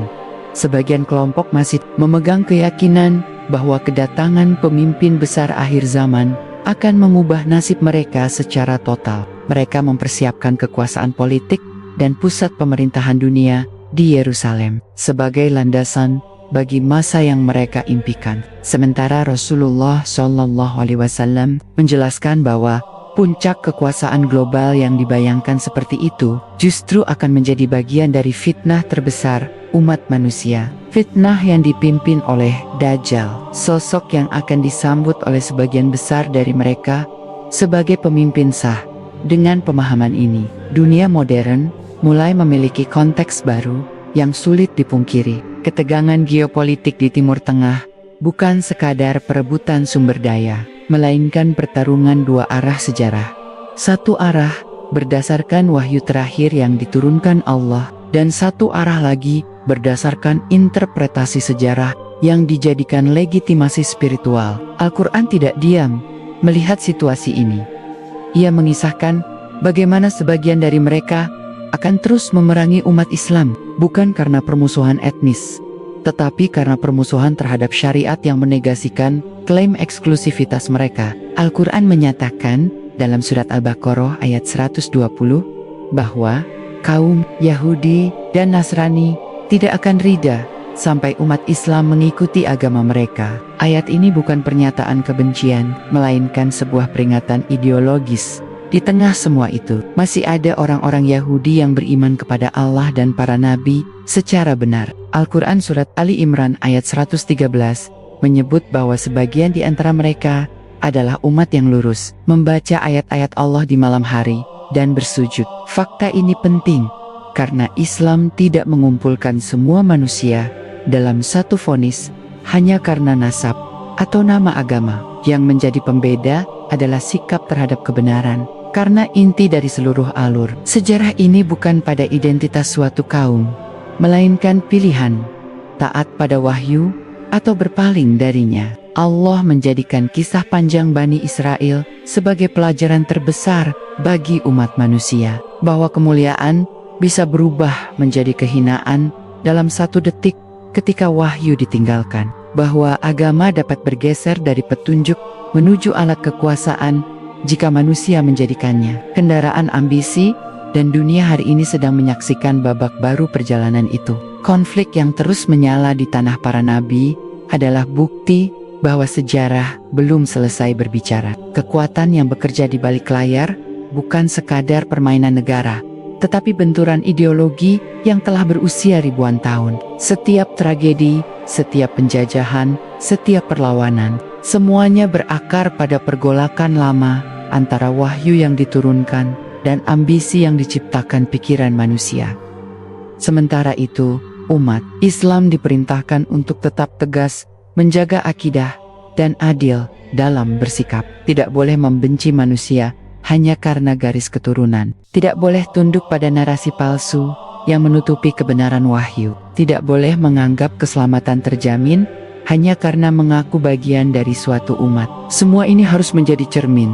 Sebagian kelompok masih memegang keyakinan bahwa kedatangan pemimpin besar akhir zaman akan mengubah nasib mereka secara total. Mereka mempersiapkan kekuasaan politik dan pusat pemerintahan dunia di Yerusalem sebagai landasan bagi masa yang mereka impikan. Sementara Rasulullah SAW menjelaskan bahwa puncak kekuasaan global yang dibayangkan seperti itu justru akan menjadi bagian dari fitnah terbesar umat manusia. Fitnah yang dipimpin oleh Dajjal, sosok yang akan disambut oleh sebagian besar dari mereka sebagai pemimpin sah. Dengan pemahaman ini, dunia modern mulai memiliki konteks baru yang sulit dipungkiri. Ketegangan geopolitik di Timur Tengah bukan sekadar perebutan sumber daya, melainkan pertarungan dua arah sejarah. Satu arah berdasarkan wahyu terakhir yang diturunkan Allah, dan satu arah lagi berdasarkan interpretasi sejarah yang dijadikan legitimasi spiritual. Al-Quran tidak diam melihat situasi ini. Ia mengisahkan bagaimana sebagian dari mereka akan terus memerangi umat Islam, bukan karena permusuhan etnis, tetapi karena permusuhan terhadap syariat yang menegasikan klaim eksklusivitas mereka. Al-Quran menyatakan dalam surat Al-Baqarah ayat 120 bahwa kaum Yahudi dan Nasrani tidak akan rida sampai umat Islam mengikuti agama mereka. Ayat ini bukan pernyataan kebencian, melainkan sebuah peringatan ideologis. Di tengah semua itu, masih ada orang-orang Yahudi yang beriman kepada Allah dan para nabi secara benar. Al-Quran surat Ali Imran ayat 113 menyebut bahwa sebagian di antara mereka adalah umat yang lurus, membaca ayat-ayat Allah di malam hari, dan bersujud. Fakta ini penting, karena Islam tidak mengumpulkan semua manusia dalam satu vonis hanya karena nasab atau nama agama. Yang menjadi pembeda adalah sikap terhadap kebenaran, karena inti dari seluruh alur sejarah ini bukan pada identitas suatu kaum, melainkan pilihan, taat pada wahyu, atau berpaling darinya. Allah menjadikan kisah panjang Bani Israel sebagai pelajaran terbesar bagi umat manusia, bahwa kemuliaan bisa berubah menjadi kehinaan dalam satu detik ketika wahyu ditinggalkan, bahwa agama dapat bergeser dari petunjuk menuju alat kekuasaan jika manusia menjadikannya kendaraan ambisi, dan dunia hari ini sedang menyaksikan babak baru perjalanan itu. Konflik yang terus menyala di tanah para nabi adalah bukti bahwa sejarah belum selesai berbicara. Kekuatan yang bekerja di balik layar bukan sekadar permainan negara, tetapi benturan ideologi yang telah berusia ribuan tahun. Setiap tragedi, setiap penjajahan, setiap perlawanan, semuanya berakar pada pergolakan lama antara wahyu yang diturunkan dan ambisi yang diciptakan pikiran manusia. Sementara itu, umat Islam diperintahkan untuk tetap tegas, menjaga akidah, dan adil dalam bersikap. Tidak boleh membenci manusia hanya karena garis keturunan. Tidak boleh tunduk pada narasi palsu yang menutupi kebenaran wahyu. Tidak boleh menganggap keselamatan terjamin hanya karena mengaku bagian dari suatu umat. Semua ini harus menjadi cermin.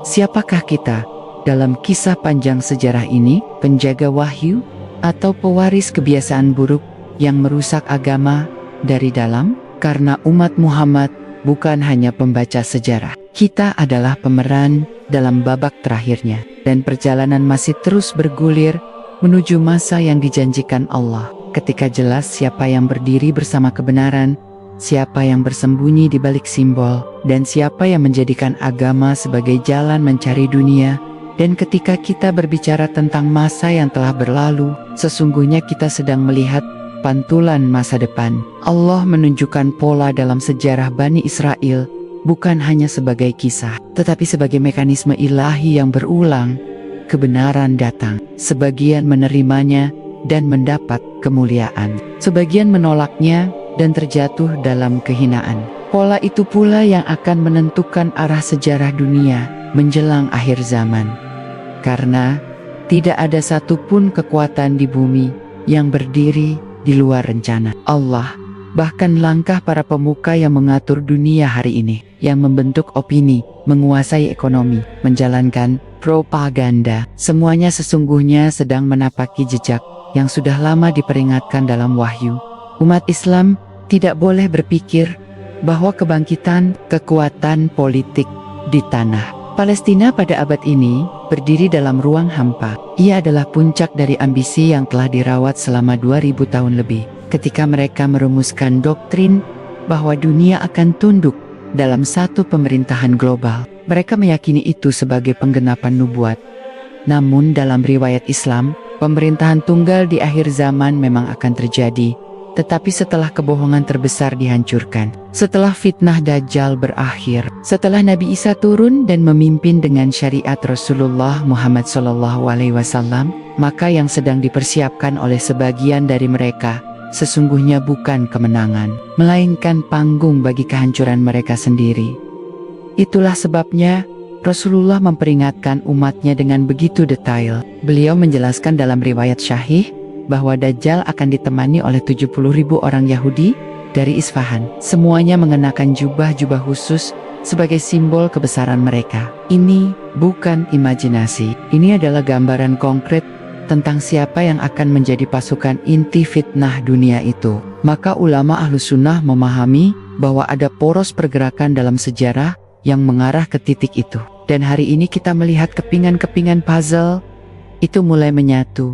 Siapakah kita dalam kisah panjang sejarah ini? Penjaga wahyu atau pewaris kebiasaan buruk yang merusak agama dari dalam? Karena umat Muhammad bukan hanya pembaca sejarah, Kita adalah pemeran dalam babak terakhirnya, dan perjalanan masih terus bergulir menuju masa yang dijanjikan Allah, ketika jelas siapa yang berdiri bersama kebenaran, siapa yang bersembunyi di balik simbol, dan siapa yang menjadikan agama sebagai jalan mencari dunia. Dan ketika kita berbicara tentang masa yang telah berlalu, sesungguhnya kita sedang melihat pantulan masa depan. Allah menunjukkan pola dalam sejarah Bani Israel, bukan hanya sebagai kisah, tetapi sebagai mekanisme ilahi yang berulang. Kebenaran datang, sebagian menerimanya dan mendapat kemuliaan, sebagian menolaknya dan terjatuh dalam kehinaan. Pola itu pula yang akan menentukan arah sejarah dunia menjelang akhir zaman. Karena tidak ada satupun kekuatan di bumi yang berdiri di luar rencana Allah. Bahkan langkah para pemuka yang mengatur dunia hari ini, yang membentuk opini, menguasai ekonomi, menjalankan propaganda, semuanya sesungguhnya sedang menapaki jejak yang sudah lama diperingatkan dalam wahyu. Umat Islam tidak boleh berpikir bahwa kebangkitan kekuatan politik di tanah Palestina pada abad ini berdiri dalam ruang hampa. Ia adalah puncak dari ambisi yang telah dirawat selama 2000 tahun lebih. Ketika mereka merumuskan doktrin bahwa dunia akan tunduk dalam satu pemerintahan global, mereka meyakini itu sebagai penggenapan nubuat. Namun dalam riwayat Islam, pemerintahan tunggal di akhir zaman memang akan terjadi, tetapi setelah kebohongan terbesar dihancurkan, setelah fitnah Dajjal berakhir, setelah Nabi Isa turun dan memimpin dengan syariat Rasulullah Muhammad SAW, maka yang sedang dipersiapkan oleh sebagian dari mereka sesungguhnya bukan kemenangan, melainkan panggung bagi kehancuran mereka sendiri. Itulah sebabnya Rasulullah memperingatkan umatnya dengan begitu detail. Beliau menjelaskan dalam riwayat Syahih bahwa Dajjal akan ditemani oleh 70.000 orang Yahudi dari Isfahan. Semuanya mengenakan jubah-jubah khusus sebagai simbol kebesaran mereka. Ini bukan imajinasi, ini adalah gambaran konkret tentang siapa yang akan menjadi pasukan inti fitnah dunia itu. Maka ulama Ahlus Sunnah memahami bahwa ada poros pergerakan dalam sejarah yang mengarah ke titik itu. Dan hari ini kita melihat kepingan-kepingan puzzle itu mulai menyatu.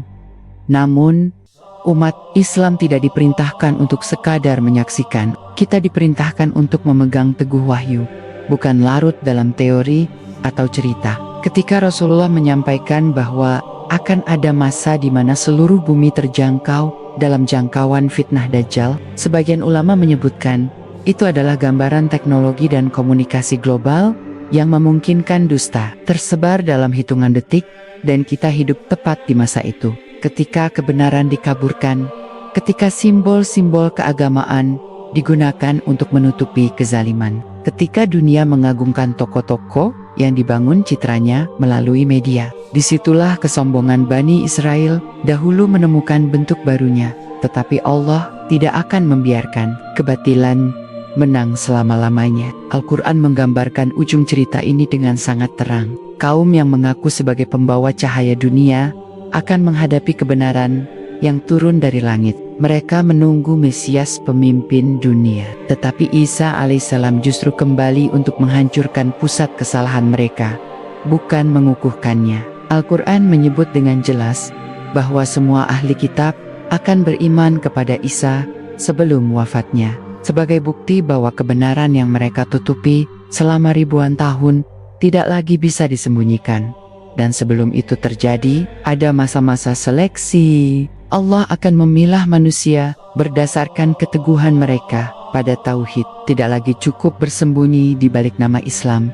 Namun, umat Islam tidak diperintahkan untuk sekadar menyaksikan. Kita diperintahkan untuk memegang teguh wahyu, bukan larut dalam teori atau cerita. Ketika Rasulullah menyampaikan bahwa akan ada masa di mana seluruh bumi terjangkau dalam jangkauan fitnah Dajjal, sebagian ulama menyebutkan itu adalah gambaran teknologi dan komunikasi global yang memungkinkan dusta tersebar dalam hitungan detik, dan kita hidup tepat di masa itu. Ketika kebenaran dikaburkan, ketika simbol-simbol keagamaan digunakan untuk menutupi kezaliman, ketika dunia mengagungkan tokoh-tokoh yang dibangun citranya melalui media, disitulah kesombongan Bani Israel dahulu menemukan bentuk barunya. Tetapi Allah tidak akan membiarkan kebatilan menang selama-lamanya. Al-Quran menggambarkan ujung cerita ini dengan sangat terang. Kaum yang mengaku sebagai pembawa cahaya dunia akan menghadapi kebenaran yang turun dari langit. Mereka menunggu Mesias pemimpin dunia. Tetapi Isa alaihissalam justru kembali untuk menghancurkan pusat kesalahan mereka, bukan mengukuhkannya. Al-Quran menyebut dengan jelas bahwa semua ahli kitab akan beriman kepada Isa sebelum wafatnya, sebagai bukti bahwa kebenaran yang mereka tutupi selama ribuan tahun tidak lagi bisa disembunyikan. Dan sebelum itu terjadi, ada masa-masa seleksi. Allah akan memilah manusia berdasarkan keteguhan mereka pada tauhid. Tidak lagi cukup bersembunyi di balik nama Islam.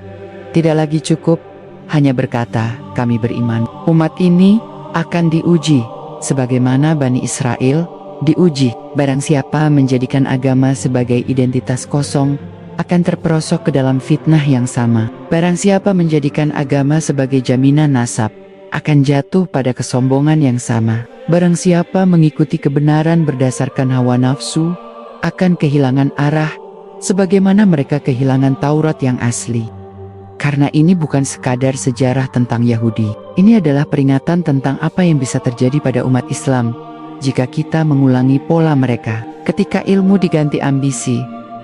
Tidak lagi cukup hanya berkata, kami beriman. Umat ini akan diuji, sebagaimana Bani Israel diuji. Barang siapa menjadikan agama sebagai identitas kosong, akan terperosok ke dalam fitnah yang sama. Barang siapa menjadikan agama sebagai jaminan nasab, akan jatuh pada kesombongan yang sama. Barang siapa mengikuti kebenaran berdasarkan hawa nafsu, akan kehilangan arah, sebagaimana mereka kehilangan Taurat yang asli. Karena ini bukan sekadar sejarah tentang Yahudi. Ini adalah peringatan tentang apa yang bisa terjadi pada umat Islam jika kita mengulangi pola mereka. Ketika ilmu diganti ambisi,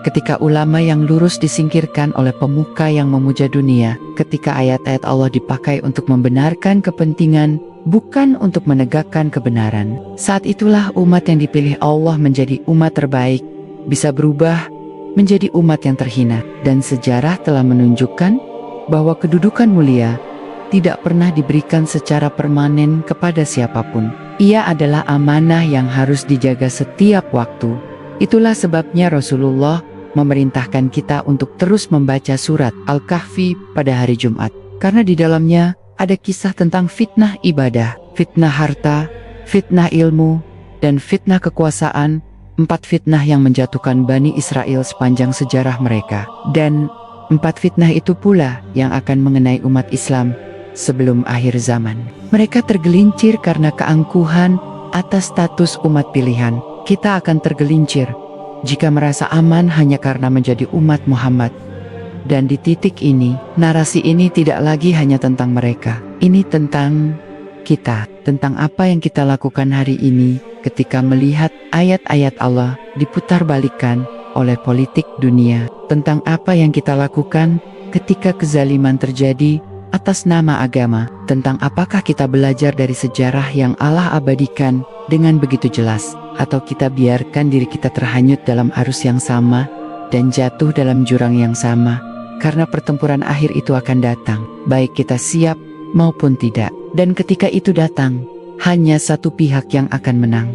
ketika ulama yang lurus disingkirkan oleh pemuka yang memuja dunia, ketika ayat-ayat Allah dipakai untuk membenarkan kepentingan, bukan untuk menegakkan kebenaran. Saat itulah umat yang dipilih Allah menjadi umat terbaik, bisa berubah menjadi umat yang terhina. Dan sejarah telah menunjukkan bahwa kedudukan mulia tidak pernah diberikan secara permanen kepada siapapun. Ia adalah amanah yang harus dijaga setiap waktu. Itulah sebabnya Rasulullah memerintahkan kita untuk terus membaca surat Al-Kahfi pada hari Jumat. Karena di dalamnya ada kisah tentang fitnah ibadah, fitnah harta, fitnah ilmu, dan fitnah kekuasaan. 4 fitnah yang menjatuhkan Bani Israel sepanjang sejarah mereka. Dan 4 fitnah itu pula yang akan mengenai umat Islam sebelum akhir zaman. Mereka tergelincir karena keangkuhan atas status umat pilihan. Kita akan tergelincir jika merasa aman hanya karena menjadi umat Muhammad. Dan di titik ini, narasi ini tidak lagi hanya tentang mereka. Ini tentang kita, tentang apa yang kita lakukan hari ini ketika melihat ayat-ayat Allah diputarbalikkan oleh politik dunia, tentang apa yang kita lakukan ketika kezaliman terjadi atas nama agama, tentang apakah kita belajar dari sejarah yang Allah abadikan dengan begitu jelas, atau kita biarkan diri kita terhanyut dalam arus yang sama dan jatuh dalam jurang yang sama, karena pertempuran akhir itu akan datang, baik kita siap maupun tidak. Dan ketika itu datang, hanya satu pihak yang akan menang.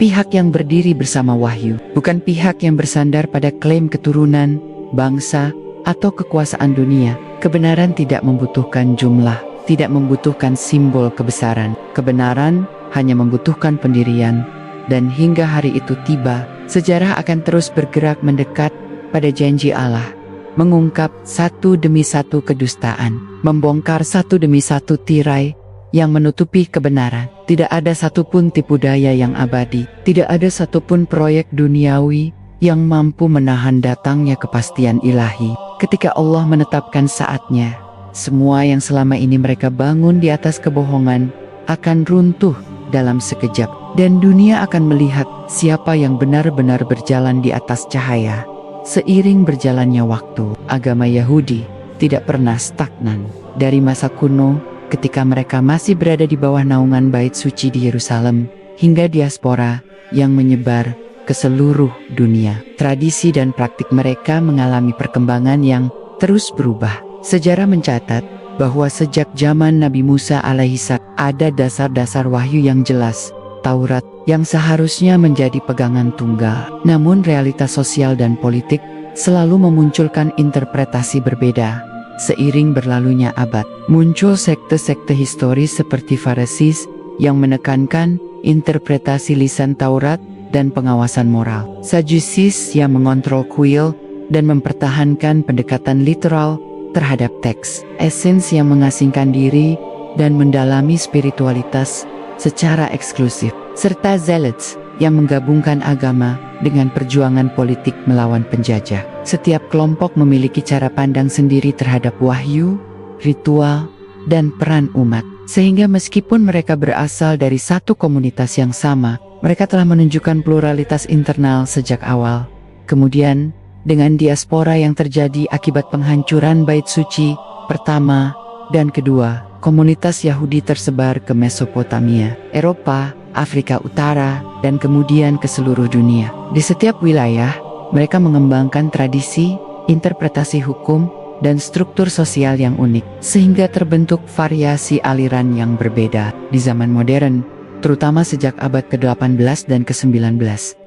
Pihak yang berdiri bersama wahyu, bukan pihak yang bersandar pada klaim keturunan, bangsa, atau kekuasaan dunia. Kebenaran tidak membutuhkan jumlah, tidak membutuhkan simbol kebesaran. Kebenaran hanya membutuhkan pendirian. Dan hingga hari itu tiba, sejarah akan terus bergerak mendekat pada janji Allah, mengungkap satu demi satu kedustaan, membongkar satu demi satu tirai yang menutupi kebenaran. Tidak ada satupun tipu daya yang abadi, tidak ada satupun proyek duniawi yang mampu menahan datangnya kepastian ilahi. Ketika Allah menetapkan saatnya, semua yang selama ini mereka bangun di atas kebohongan akan runtuh dalam sekejap, dan dunia akan melihat siapa yang benar-benar berjalan di atas cahaya. Seiring berjalannya waktu, agama Yahudi tidak pernah stagnan. Dari masa kuno, ketika mereka masih berada di bawah naungan bait suci di Yerusalem, hingga diaspora yang menyebar ke seluruh dunia, tradisi dan praktik mereka mengalami perkembangan yang terus berubah. Sejarah mencatat bahwa sejak zaman Nabi Musa alaihissalam ada dasar-dasar wahyu yang jelas, Taurat, yang seharusnya menjadi pegangan tunggal. Namun realitas sosial dan politik selalu memunculkan interpretasi berbeda. Seiring berlalunya abad, muncul sekte-sekte historis seperti Pharisees yang menekankan interpretasi lisan Taurat dan pengawasan moral, Sadducees yang mengontrol kuil dan mempertahankan pendekatan literal terhadap teks, Essenes yang mengasingkan diri dan mendalami spiritualitas secara eksklusif, serta Zealots yang menggabungkan agama dengan perjuangan politik melawan penjajah. Setiap kelompok memiliki cara pandang sendiri terhadap wahyu, ritual, dan peran umat. Sehingga meskipun mereka berasal dari satu komunitas yang sama, mereka telah menunjukkan pluralitas internal sejak awal. Kemudian, dengan diaspora yang terjadi akibat penghancuran bait suci pertama dan kedua, komunitas Yahudi tersebar ke Mesopotamia, Eropa, Afrika Utara, dan kemudian ke seluruh dunia. Di setiap wilayah, mereka mengembangkan tradisi, interpretasi hukum, dan struktur sosial yang unik, sehingga terbentuk variasi aliran yang berbeda. Di zaman modern, terutama sejak abad ke-18 dan ke-19,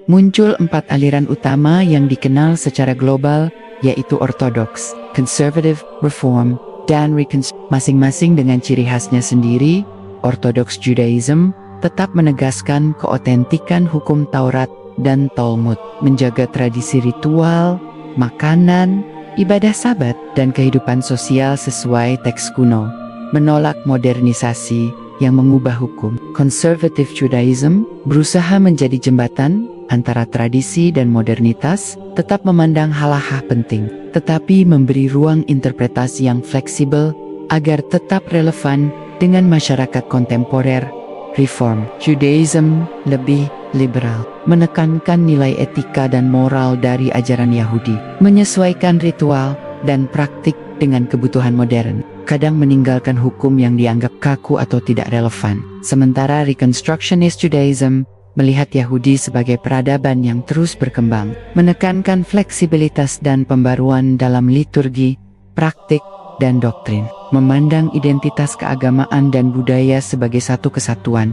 muncul 4 aliran utama yang dikenal secara global, yaitu Ortodoks, Conservative, Reform, dan Reconstruction. Masing-masing dengan ciri khasnya sendiri. Orthodox Judaism tetap menegaskan keotentikan hukum Taurat dan Talmud, menjaga tradisi ritual, makanan, ibadah Sabat, dan kehidupan sosial sesuai teks kuno, menolak modernisasi yang mengubah hukum. Conservative Judaism berusaha menjadi jembatan antara tradisi dan modernitas, tetap memandang hal-hal penting, tetapi memberi ruang interpretasi yang fleksibel agar tetap relevan dengan masyarakat kontemporer. Reform Judaism lebih liberal, menekankan nilai etika dan moral dari ajaran Yahudi, menyesuaikan ritual dan praktik dengan kebutuhan modern, kadang meninggalkan hukum yang dianggap kaku atau tidak relevan. Sementara Reconstructionist Judaism melihat Yahudi sebagai peradaban yang terus berkembang, menekankan fleksibilitas dan pembaruan dalam liturgi, praktik, dan doktrin, memandang identitas keagamaan dan budaya sebagai satu kesatuan.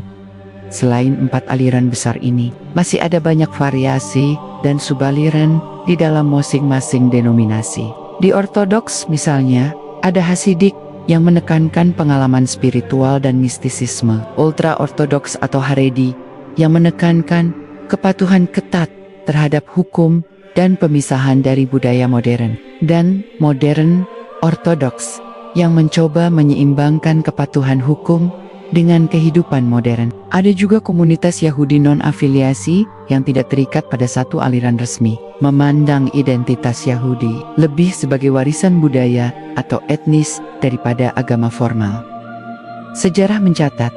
Selain 4 aliran besar ini, masih ada banyak variasi dan subaliran di dalam masing-masing denominasi. Di Ortodoks misalnya, ada Hasidik yang menekankan pengalaman spiritual dan mistisisme, Ultra-Ortodoks atau Haredi yang menekankan kepatuhan ketat terhadap hukum dan pemisahan dari budaya modern, dan Modern Ortodoks yang mencoba menyeimbangkan kepatuhan hukum dengan kehidupan modern. Ada juga komunitas Yahudi non-afiliasi yang tidak terikat pada satu aliran resmi, memandang identitas Yahudi lebih sebagai warisan budaya atau etnis daripada agama formal. Sejarah mencatat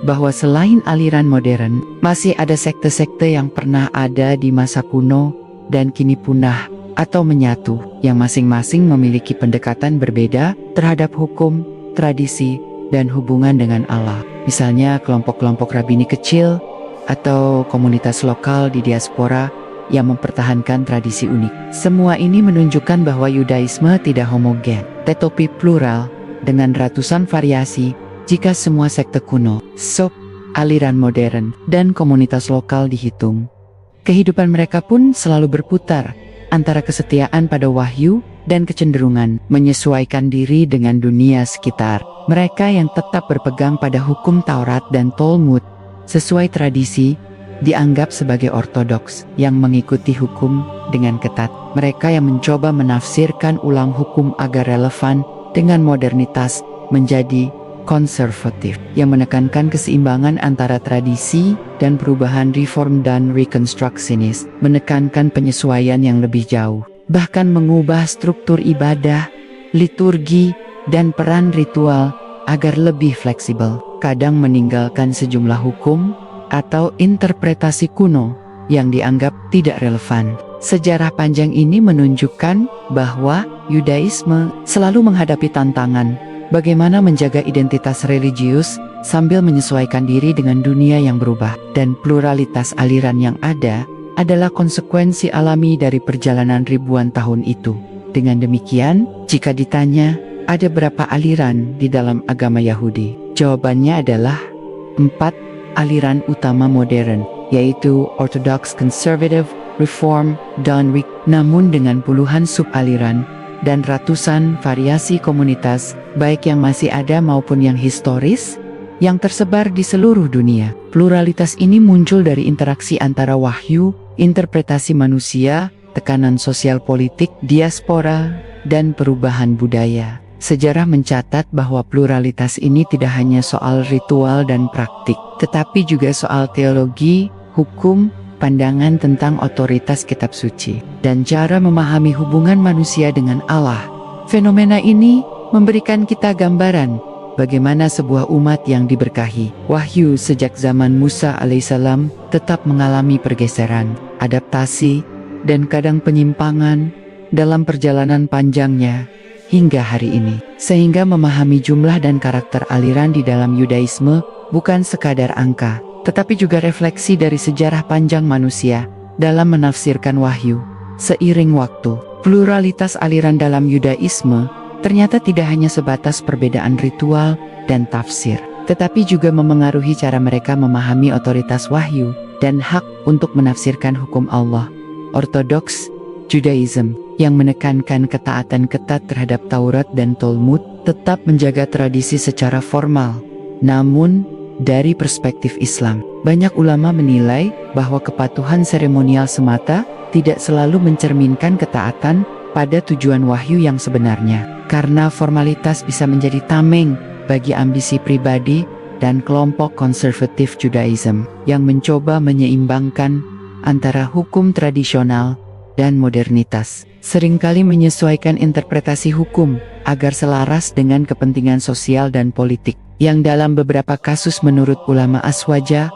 bahwa selain aliran modern, masih ada sekte-sekte yang pernah ada di masa kuno dan kini punah atau menyatu, yang masing-masing memiliki pendekatan berbeda terhadap hukum, tradisi, dan hubungan dengan Allah. Misalnya kelompok-kelompok rabini kecil atau komunitas lokal di diaspora yang mempertahankan tradisi unik. Semua ini menunjukkan bahwa Yudaisme tidak homogen, tetapi plural dengan ratusan variasi. Jika semua sekte kuno, aliran modern, dan komunitas lokal dihitung, kehidupan mereka pun selalu berputar antara kesetiaan pada wahyu dan kecenderungan menyesuaikan diri dengan dunia sekitar. Mereka yang tetap berpegang pada hukum Taurat dan Talmud sesuai tradisi dianggap sebagai ortodoks yang mengikuti hukum dengan ketat. Mereka yang mencoba menafsirkan ulang hukum agar relevan dengan modernitas menjadi konservatif, yang menekankan keseimbangan antara tradisi dan perubahan reform, dan reconstructionist menekankan penyesuaian yang lebih jauh, bahkan mengubah struktur ibadah, liturgi, dan peran ritual agar lebih fleksibel, kadang meninggalkan sejumlah hukum atau interpretasi kuno yang dianggap tidak relevan. Sejarah panjang ini menunjukkan bahwa Yudaisme selalu menghadapi tantangan bagaimana menjaga identitas religius sambil menyesuaikan diri dengan dunia yang berubah, dan pluralitas aliran yang ada adalah konsekuensi alami dari perjalanan ribuan tahun itu. Dengan demikian, jika ditanya, ada berapa aliran di dalam agama Yahudi? Jawabannya adalah 4 aliran utama modern, yaitu Orthodox, Conservative, Reform, dan Week, namun dengan puluhan subaliran dan ratusan variasi komunitas, baik yang masih ada maupun yang historis, yang tersebar di seluruh dunia. Pluralitas ini muncul dari interaksi antara wahyu, interpretasi manusia, tekanan sosial politik, diaspora, dan perubahan budaya. Sejarah mencatat bahwa pluralitas ini tidak hanya soal ritual dan praktik, tetapi juga soal teologi, hukum, pandangan tentang otoritas kitab suci, dan cara memahami hubungan manusia dengan Allah. Fenomena ini memberikan kita gambaran bagaimana sebuah umat yang diberkahi wahyu sejak zaman Musa alaihissalam tetap mengalami pergeseran, adaptasi, dan kadang penyimpangan dalam perjalanan panjangnya hingga hari ini. Sehingga memahami jumlah dan karakter aliran di dalam Yudaisme bukan sekadar angka, tetapi juga refleksi dari sejarah panjang manusia dalam menafsirkan wahyu. Seiring waktu, pluralitas aliran dalam Yudaisme ternyata tidak hanya sebatas perbedaan ritual dan tafsir, tetapi juga memengaruhi cara mereka memahami otoritas wahyu dan hak untuk menafsirkan hukum Allah. Ortodoks Judaism yang menekankan ketaatan ketat terhadap Taurat dan Talmud tetap menjaga tradisi secara formal. Namun, dari perspektif Islam, banyak ulama menilai bahwa kepatuhan seremonial semata tidak selalu mencerminkan ketaatan pada tujuan wahyu yang sebenarnya, karena formalitas bisa menjadi tameng bagi ambisi pribadi dan kelompok konservatif Judaism yang mencoba menyeimbangkan antara hukum tradisional dan modernitas, seringkali menyesuaikan interpretasi hukum agar selaras dengan kepentingan sosial dan politik, yang dalam beberapa kasus menurut ulama Aswaja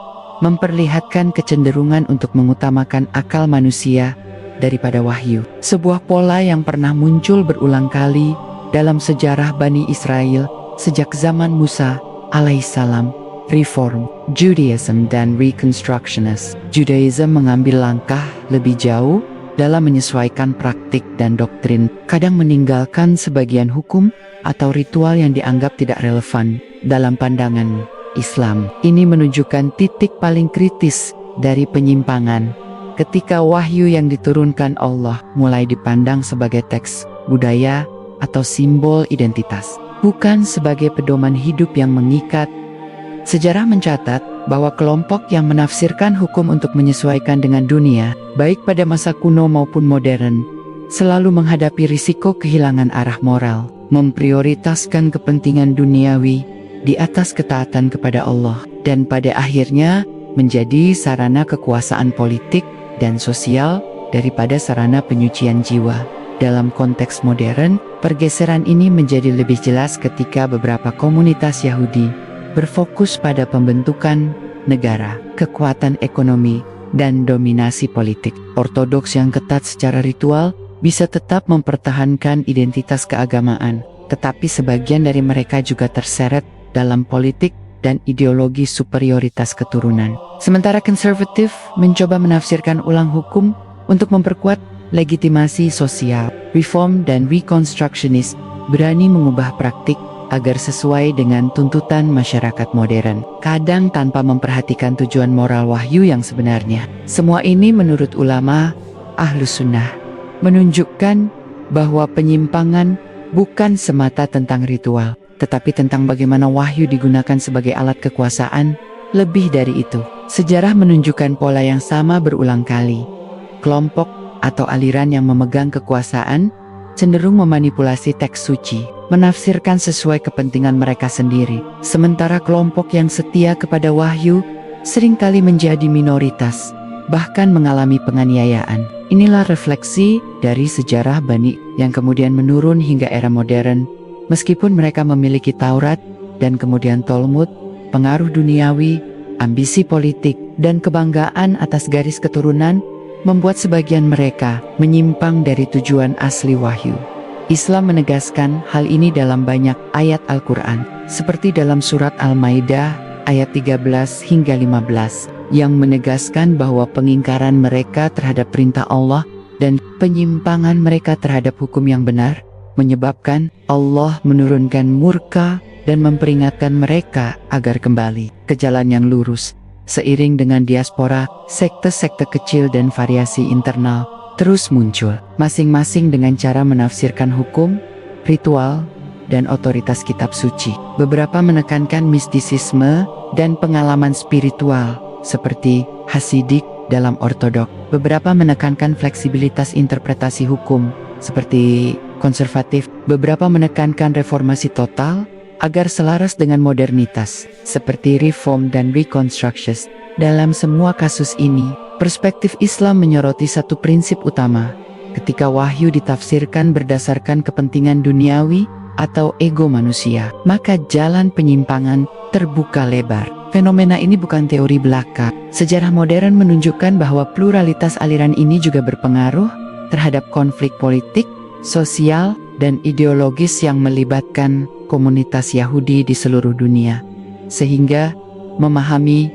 memperlihatkan kecenderungan untuk mengutamakan akal manusia daripada wahyu. Sebuah pola yang pernah muncul berulang kali dalam sejarah Bani Israel sejak zaman Musa alaihissalam. Reform, Judaism dan Reconstructionist. Judaism mengambil langkah lebih jauh dalam menyesuaikan praktik dan doktrin, kadang meninggalkan sebagian hukum atau ritual yang dianggap tidak relevan dalam pandangan Islam. Ini menunjukkan titik paling kritis dari penyimpangan, ketika wahyu yang diturunkan Allah mulai dipandang sebagai teks, budaya, atau simbol identitas, bukan sebagai pedoman hidup yang mengikat. Sejarah mencatat bahwa kelompok yang menafsirkan hukum untuk menyesuaikan dengan dunia, baik pada masa kuno maupun modern, selalu menghadapi risiko kehilangan arah moral, memprioritaskan kepentingan duniawi di atas ketaatan kepada Allah, dan pada akhirnya menjadi sarana kekuasaan politik dan sosial daripada sarana penyucian jiwa. Dalam konteks modern, pergeseran ini menjadi lebih jelas ketika beberapa komunitas Yahudi berfokus pada pembentukan negara, kekuatan ekonomi, dan dominasi politik. Ortodoks yang ketat secara ritual bisa tetap mempertahankan identitas keagamaan, tetapi sebagian dari mereka juga terseret dalam politik dan ideologi superioritas keturunan. Sementara konservatif mencoba menafsirkan ulang hukum untuk memperkuat legitimasi sosial. Reform dan Reconstructionist berani mengubah praktik agar sesuai dengan tuntutan masyarakat modern, kadang tanpa memperhatikan tujuan moral wahyu yang sebenarnya. Semua ini menurut ulama Ahlus Sunnah menunjukkan bahwa penyimpangan bukan semata tentang ritual, tetapi tentang bagaimana wahyu digunakan sebagai alat kekuasaan. Lebih dari itu, sejarah menunjukkan pola yang sama berulang kali. Kelompok atau aliran yang memegang kekuasaan cenderung memanipulasi teks suci, menafsirkan sesuai kepentingan mereka sendiri. Sementara kelompok yang setia kepada wahyu seringkali menjadi minoritas, bahkan mengalami penganiayaan. Inilah refleksi dari sejarah Bani yang kemudian menurun hingga era modern. Meskipun mereka memiliki Taurat dan kemudian Talmud, pengaruh duniawi, ambisi politik, dan kebanggaan atas garis keturunan membuat sebagian mereka menyimpang dari tujuan asli wahyu. Islam menegaskan hal ini dalam banyak ayat Al-Quran, seperti dalam surat Al-Maidah ayat 13 hingga 15, yang menegaskan bahwa pengingkaran mereka terhadap perintah Allah dan penyimpangan mereka terhadap hukum yang benar menyebabkan Allah menurunkan murka dan memperingatkan mereka agar kembali ke jalan yang lurus. Seiring dengan diaspora, sekte-sekte kecil dan variasi internal terus muncul, masing-masing dengan cara menafsirkan hukum, ritual, dan otoritas kitab suci. Beberapa menekankan mistisisme dan pengalaman spiritual, seperti Hasidik dalam Ortodok. Beberapa menekankan fleksibilitas interpretasi hukum, seperti konservatif. Beberapa menekankan reformasi total, agar selaras dengan modernitas, seperti Reform dan Reconstructionist. Dalam semua kasus ini, perspektif Islam menyoroti satu prinsip utama. Ketika wahyu ditafsirkan berdasarkan kepentingan duniawi atau ego manusia, maka jalan penyimpangan terbuka lebar. Fenomena ini bukan teori belaka. Sejarah modern menunjukkan bahwa pluralitas aliran ini juga berpengaruh terhadap konflik politik, sosial, dan ideologis yang melibatkan komunitas Yahudi di seluruh dunia. Sehingga memahami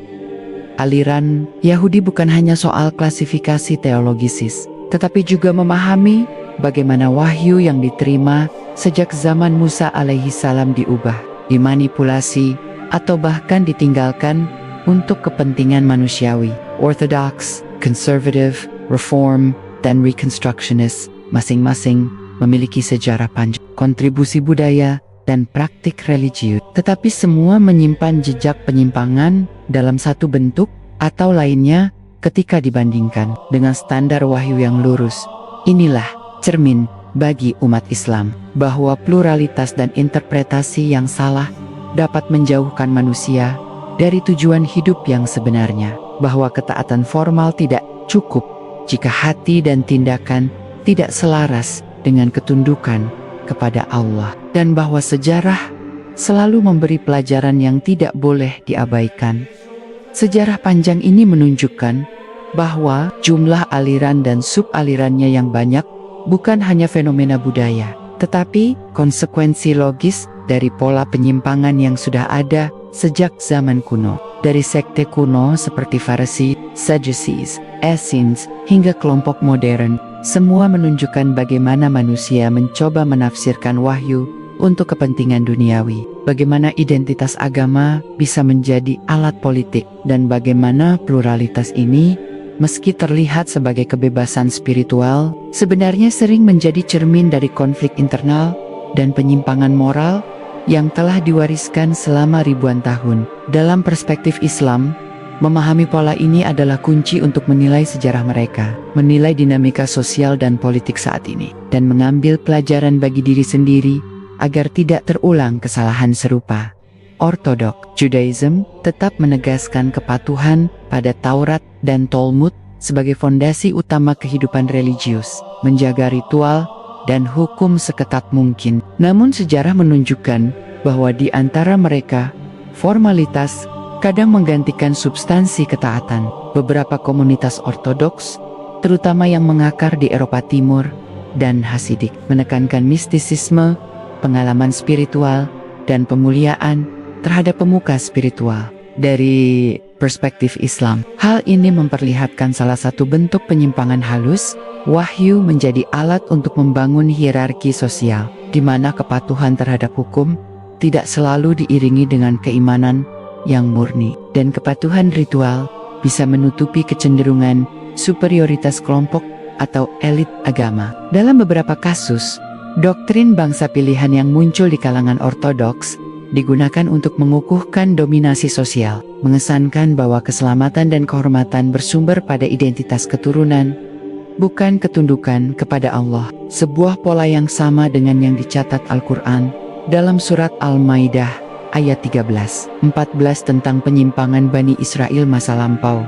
aliran Yahudi bukan hanya soal klasifikasi teologisis, tetapi juga memahami bagaimana wahyu yang diterima sejak zaman Musa alaihissalam diubah, dimanipulasi, atau bahkan ditinggalkan untuk kepentingan manusiawi. Orthodox, Conservative, Reform, dan Reconstructionist masing-masing memiliki sejarah panjang, kontribusi budaya, dan praktik religius. Tetapi semua menyimpan jejak penyimpangan dalam satu bentuk atau lainnya ketika dibandingkan dengan standar wahyu yang lurus. Inilah cermin bagi umat Islam, bahwa pluralitas dan interpretasi yang salah dapat menjauhkan manusia dari tujuan hidup yang sebenarnya, bahwa ketaatan formal tidak cukup jika hati dan tindakan tidak selaras dengan ketundukan kepada Allah, dan bahwa sejarah selalu memberi pelajaran yang tidak boleh diabaikan. Sejarah panjang ini menunjukkan bahwa jumlah aliran dan sub-alirannya yang banyak bukan hanya fenomena budaya, tetapi konsekuensi logis dari pola penyimpangan yang sudah ada sejak zaman kuno. Dari sekte kuno seperti Farisi, Sadducees, Essenes, hingga kelompok modern, semua menunjukkan bagaimana manusia mencoba menafsirkan wahyu untuk kepentingan duniawi. Bagaimana identitas agama bisa menjadi alat politik, dan bagaimana pluralitas ini, meski terlihat sebagai kebebasan spiritual, sebenarnya sering menjadi cermin dari konflik internal dan penyimpangan moral yang telah diwariskan selama ribuan tahun. Dalam perspektif Islam, memahami pola ini adalah kunci untuk menilai sejarah mereka, menilai dinamika sosial dan politik saat ini, dan mengambil pelajaran bagi diri sendiri agar tidak terulang kesalahan serupa. Ortodok Judaism tetap menegaskan kepatuhan pada Taurat dan Talmud sebagai fondasi utama kehidupan religius, menjaga ritual dan hukum seketat mungkin. Namun sejarah menunjukkan bahwa di antara mereka, formalitas kadang menggantikan substansi ketaatan. Beberapa komunitas ortodoks, terutama yang mengakar di Eropa Timur dan Hasidik, menekankan mistisisme, pengalaman spiritual, dan pemuliaan terhadap pemuka spiritual. Dari perspektif Islam, hal ini memperlihatkan salah satu bentuk penyimpangan halus. Wahyu menjadi alat untuk membangun hierarki sosial, di mana kepatuhan terhadap hukum tidak selalu diiringi dengan keimanan yang murni, dan kepatuhan ritual bisa menutupi kecenderungan superioritas kelompok atau elit agama. Dalam beberapa kasus, doktrin bangsa pilihan yang muncul di kalangan ortodoks digunakan untuk mengukuhkan dominasi sosial, mengesankan bahwa keselamatan dan kehormatan bersumber pada identitas keturunan, bukan ketundukan kepada Allah. Sebuah pola yang sama dengan yang dicatat Al-Quran dalam surat Al-Maidah ayat 13-14 tentang penyimpangan Bani Israel masa lampau.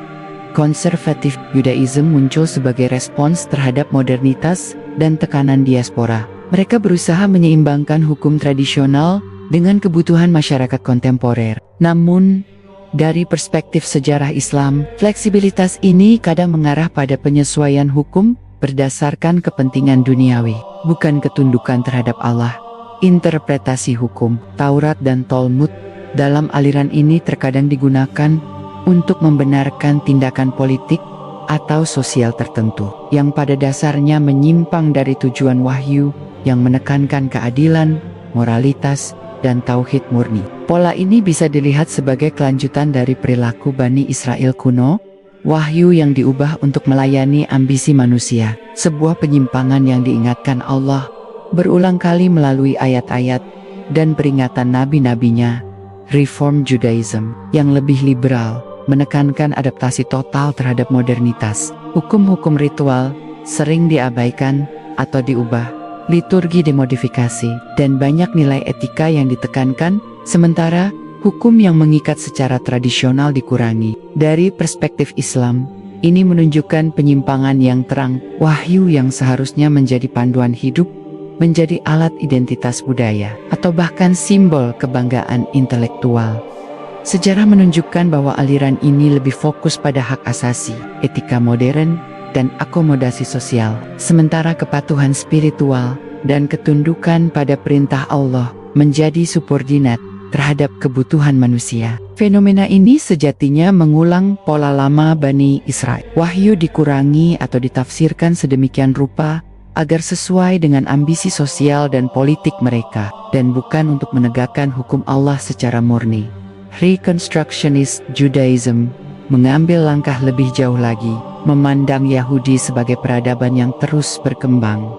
Konservatif Judaism muncul sebagai respons terhadap modernitas dan tekanan diaspora. Mereka berusaha menyeimbangkan hukum tradisional dengan kebutuhan masyarakat kontemporer. Namun, dari perspektif sejarah Islam, fleksibilitas ini kadang mengarah pada penyesuaian hukum berdasarkan kepentingan duniawi, bukan ketundukan terhadap Allah. Interpretasi hukum, Taurat dan Talmud dalam aliran ini terkadang digunakan untuk membenarkan tindakan politik atau sosial tertentu, yang pada dasarnya menyimpang dari tujuan wahyu yang menekankan keadilan, moralitas, dan tauhid murni. Pola ini bisa dilihat sebagai kelanjutan dari perilaku Bani Israel kuno, wahyu yang diubah untuk melayani ambisi manusia, sebuah penyimpangan yang diingatkan Allah berulang kali melalui ayat-ayat dan peringatan nabi-nabinya. Reform Judaism yang lebih liberal menekankan adaptasi total terhadap modernitas. Hukum-hukum ritual sering diabaikan atau diubah, liturgi dimodifikasi, dan banyak nilai etika yang ditekankan, sementara hukum yang mengikat secara tradisional dikurangi. Dari perspektif Islam, ini menunjukkan penyimpangan yang terang. Wahyu yang seharusnya menjadi panduan hidup, menjadi alat identitas budaya, atau bahkan simbol kebanggaan intelektual. Sejarah menunjukkan bahwa aliran ini lebih fokus pada hak asasi, etika modern, dan akomodasi sosial, sementara kepatuhan spiritual dan ketundukan pada perintah Allah menjadi subordinat terhadap kebutuhan manusia. Fenomena ini sejatinya mengulang pola lama Bani Israel. Wahyu dikurangi atau ditafsirkan sedemikian rupa agar sesuai dengan ambisi sosial dan politik mereka, dan bukan untuk menegakkan hukum Allah secara murni. Reconstructionist Judaism mengambil langkah lebih jauh lagi, memandang Yahudi sebagai peradaban yang terus berkembang,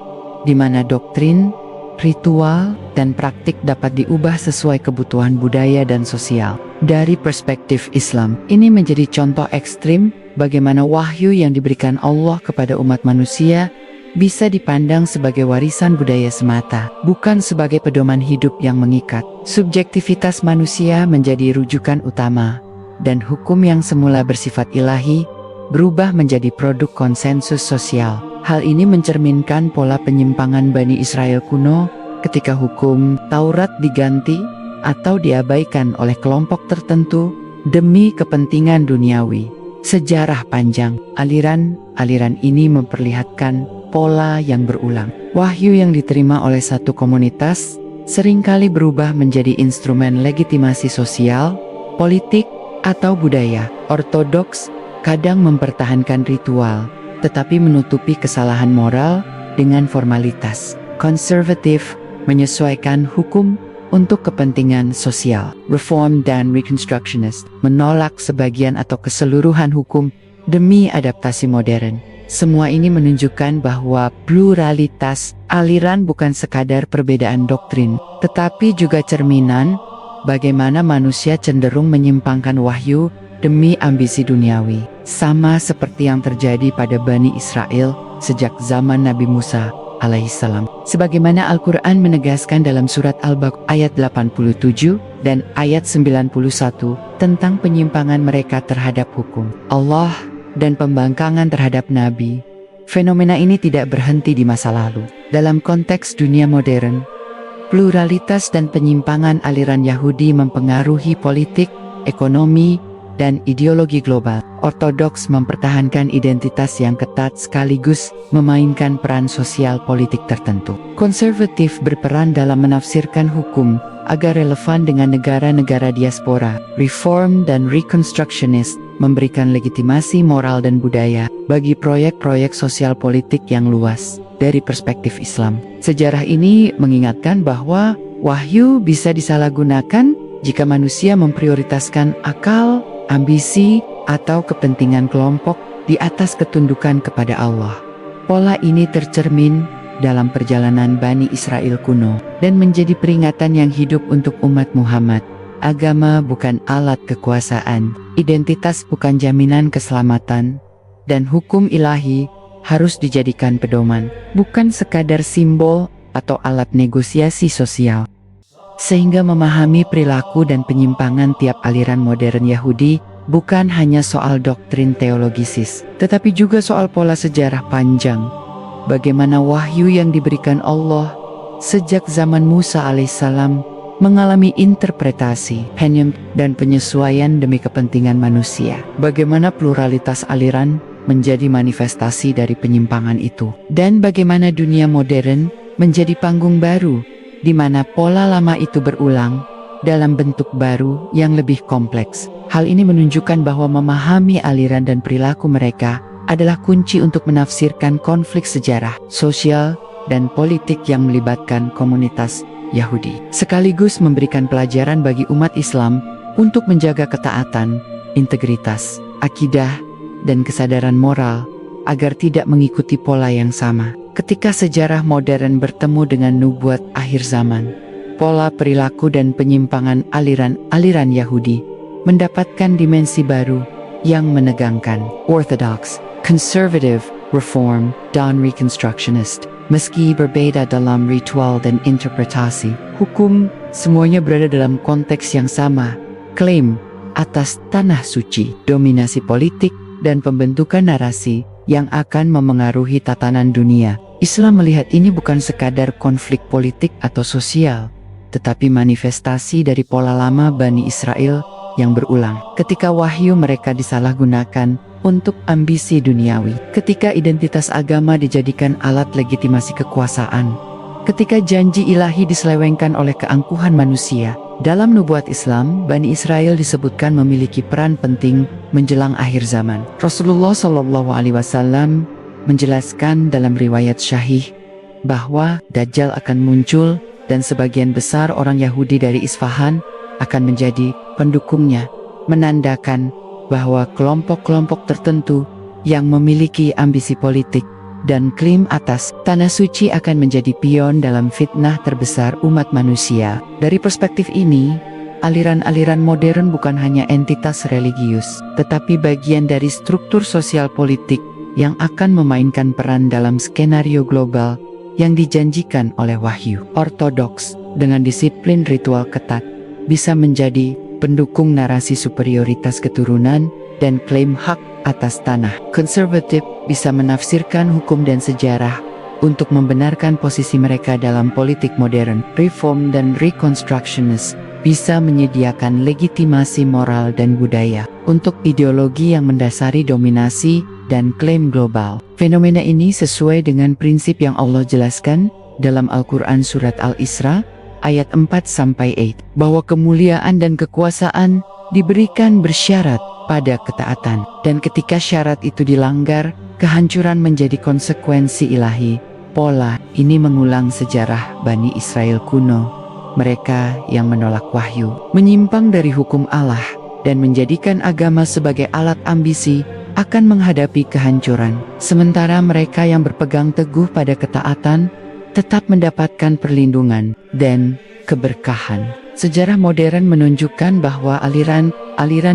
di mana doktrin, ritual, dan praktik dapat diubah sesuai kebutuhan budaya dan sosial. Dari perspektif Islam, ini menjadi contoh ekstrim bagaimana wahyu yang diberikan Allah kepada umat manusia bisa dipandang sebagai warisan budaya semata, bukan sebagai pedoman hidup yang mengikat. Subjektivitas manusia menjadi rujukan utama, dan hukum yang semula bersifat ilahi berubah menjadi produk konsensus sosial. Hal ini mencerminkan pola penyimpangan Bani Israel kuno ketika hukum Taurat diganti atau diabaikan oleh kelompok tertentu demi kepentingan duniawi. Sejarah panjang, aliran ini memperlihatkan pola yang berulang. Wahyu yang diterima oleh satu komunitas seringkali berubah menjadi instrumen legitimasi sosial, politik, atau budaya. Ortodoks kadang mempertahankan ritual, tetapi menutupi kesalahan moral dengan formalitas. Konservatif menyesuaikan hukum untuk kepentingan sosial. Reform dan Reconstructionist menolak sebagian atau keseluruhan hukum demi adaptasi modern. Semua ini menunjukkan bahwa pluralitas aliran bukan sekadar perbedaan doktrin, tetapi juga cerminan bagaimana manusia cenderung menyimpangkan wahyu demi ambisi duniawi. Sama seperti yang terjadi pada Bani Israel sejak zaman Nabi Musa alaihissalam. Sebagaimana Al-Quran menegaskan dalam surat Al-Baqarah ayat 87 dan ayat 91 tentang penyimpangan mereka terhadap hukum Allah dan pembangkangan terhadap Nabi. Fenomena ini tidak berhenti di masa lalu. Dalam konteks dunia modern, pluralitas dan penyimpangan aliran Yahudi mempengaruhi politik, ekonomi, dan ideologi global. Ortodoks mempertahankan identitas yang ketat sekaligus memainkan peran sosial politik tertentu. Konservatif berperan dalam menafsirkan hukum agar relevan dengan negara-negara diaspora. Reform dan Reconstructionist memberikan legitimasi moral dan budaya bagi proyek-proyek sosial politik yang luas dari perspektif Islam. Sejarah ini mengingatkan bahwa wahyu bisa disalahgunakan jika manusia memprioritaskan akal, ambisi, atau kepentingan kelompok di atas ketundukan kepada Allah. Pola ini tercermin dalam perjalanan Bani Israel kuno dan menjadi peringatan yang hidup untuk umat Muhammad. Agama bukan alat kekuasaan, identitas bukan jaminan keselamatan, dan hukum ilahi harus dijadikan pedoman, bukan sekadar simbol atau alat negosiasi sosial. Sehingga memahami perilaku dan penyimpangan tiap aliran modern Yahudi bukan hanya soal doktrin teologisis, tetapi juga soal pola sejarah panjang. Bagaimana wahyu yang diberikan Allah sejak zaman Musa alaihissalam mengalami interpretasi, dan penyesuaian demi kepentingan manusia. Bagaimana pluralitas aliran menjadi manifestasi dari penyimpangan itu. Dan bagaimana dunia modern menjadi panggung baru di mana pola lama itu berulang dalam bentuk baru yang lebih kompleks. Hal ini menunjukkan bahwa memahami aliran dan perilaku mereka adalah kunci untuk menafsirkan konflik sejarah, sosial, dan politik yang melibatkan komunitas Yahudi. Sekaligus memberikan pelajaran bagi umat Islam untuk menjaga ketaatan, integritas, akidah, dan kesadaran moral agar tidak mengikuti pola yang sama. Ketika sejarah modern bertemu dengan nubuat akhir zaman, pola perilaku dan penyimpangan aliran Yahudi mendapatkan dimensi baru yang menegangkan. Orthodox, Conservative, Reform, dan Reconstructionist. Meski berbeda dalam ritual dan interpretasi, hukum semuanya berada dalam konteks yang sama, klaim atas tanah suci, dominasi politik, dan pembentukan narasi yang akan memengaruhi tatanan dunia. Islam melihat ini bukan sekadar konflik politik atau sosial, tetapi manifestasi dari pola lama Bani Israel yang berulang. Ketika wahyu mereka disalahgunakan untuk ambisi duniawi, ketika identitas agama dijadikan alat legitimasi kekuasaan, ketika janji ilahi diselewengkan oleh keangkuhan manusia. Dalam nubuat Islam, Bani Israel disebutkan memiliki peran penting menjelang akhir zaman. Rasulullah SAW menjelaskan dalam riwayat syahih bahwa Dajjal akan muncul dan sebagian besar orang Yahudi dari Isfahan akan menjadi pendukungnya, menandakan bahwa kelompok-kelompok tertentu yang memiliki ambisi politik dan klaim atas tanah suci akan menjadi pion dalam fitnah terbesar umat manusia. Dari perspektif ini, aliran-aliran modern bukan hanya entitas religius, tetapi bagian dari struktur sosial politik yang akan memainkan peran dalam skenario global yang dijanjikan oleh wahyu. Ortodoks dengan disiplin ritual ketat bisa menjadi pendukung narasi superioritas keturunan dan klaim hak atas tanah. Konservatif bisa menafsirkan hukum dan sejarah untuk membenarkan posisi mereka dalam politik modern. Reform dan Reconstructionist bisa menyediakan legitimasi moral dan budaya untuk ideologi yang mendasari dominasi dan klaim global. Fenomena ini sesuai dengan prinsip yang Allah jelaskan dalam Al-Quran Surat Al-Isra ayat 4-8, bahwa kemuliaan dan kekuasaan diberikan bersyarat pada ketaatan, dan ketika syarat itu dilanggar, kehancuran menjadi konsekuensi ilahi. Pola ini mengulang sejarah Bani Israel kuno, mereka yang menolak wahyu, menyimpang dari hukum Allah, dan menjadikan agama sebagai alat ambisi, akan menghadapi kehancuran. Sementara mereka yang berpegang teguh pada ketaatan, tetap mendapatkan perlindungan dan keberkahan. Sejarah modern menunjukkan bahwa aliran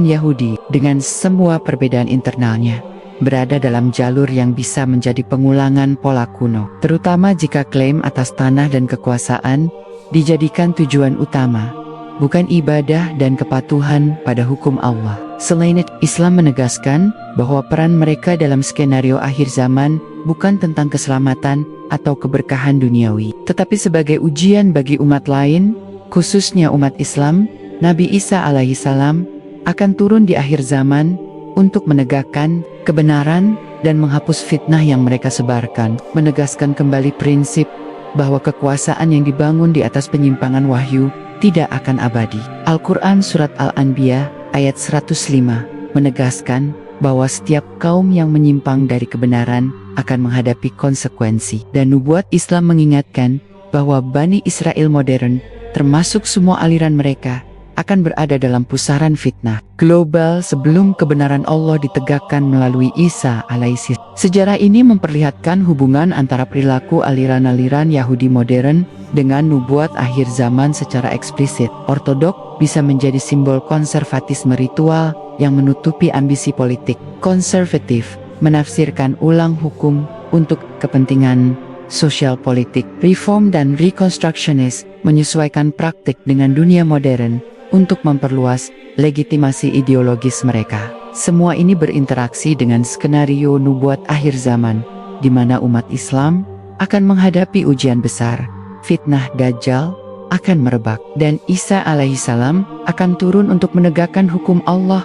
Yahudi dengan semua perbedaan internalnya berada dalam jalur yang bisa menjadi pengulangan pola kuno, terutama jika klaim atas tanah dan kekuasaan dijadikan tujuan utama, bukan ibadah dan kepatuhan pada hukum Allah. Selain itu, Islam menegaskan bahwa peran mereka dalam skenario akhir zaman bukan tentang keselamatan atau keberkahan duniawi, tetapi sebagai ujian bagi umat lain, khususnya umat Islam. Nabi Isa alaihissalam akan turun di akhir zaman untuk menegakkan kebenaran dan menghapus fitnah yang mereka sebarkan, menegaskan kembali prinsip bahwa kekuasaan yang dibangun di atas penyimpangan wahyu tidak akan abadi. Al-Quran Surat Al-Anbiya ayat 105 menegaskan bahwa setiap kaum yang menyimpang dari kebenaran akan menghadapi konsekuensi, dan nubuat Islam mengingatkan bahwa Bani Israel modern, termasuk semua aliran mereka, akan berada dalam pusaran fitnah global sebelum kebenaran Allah ditegakkan melalui Isa alaihissalam. Sejarah ini memperlihatkan hubungan antara perilaku aliran-aliran Yahudi modern dengan nubuat akhir zaman secara eksplisit. Ortodok bisa menjadi simbol konservatisme ritual yang menutupi ambisi politik. Konservatif menafsirkan ulang hukum untuk kepentingan sosial politik. Reform dan reconstructionist menyesuaikan praktik dengan dunia modern untuk memperluas legitimasi ideologis mereka. Semua ini berinteraksi dengan skenario nubuat akhir zaman, di mana umat Islam akan menghadapi ujian besar. Fitnah Dajjal akan merebak, dan Isa alaihissalam akan turun untuk menegakkan hukum Allah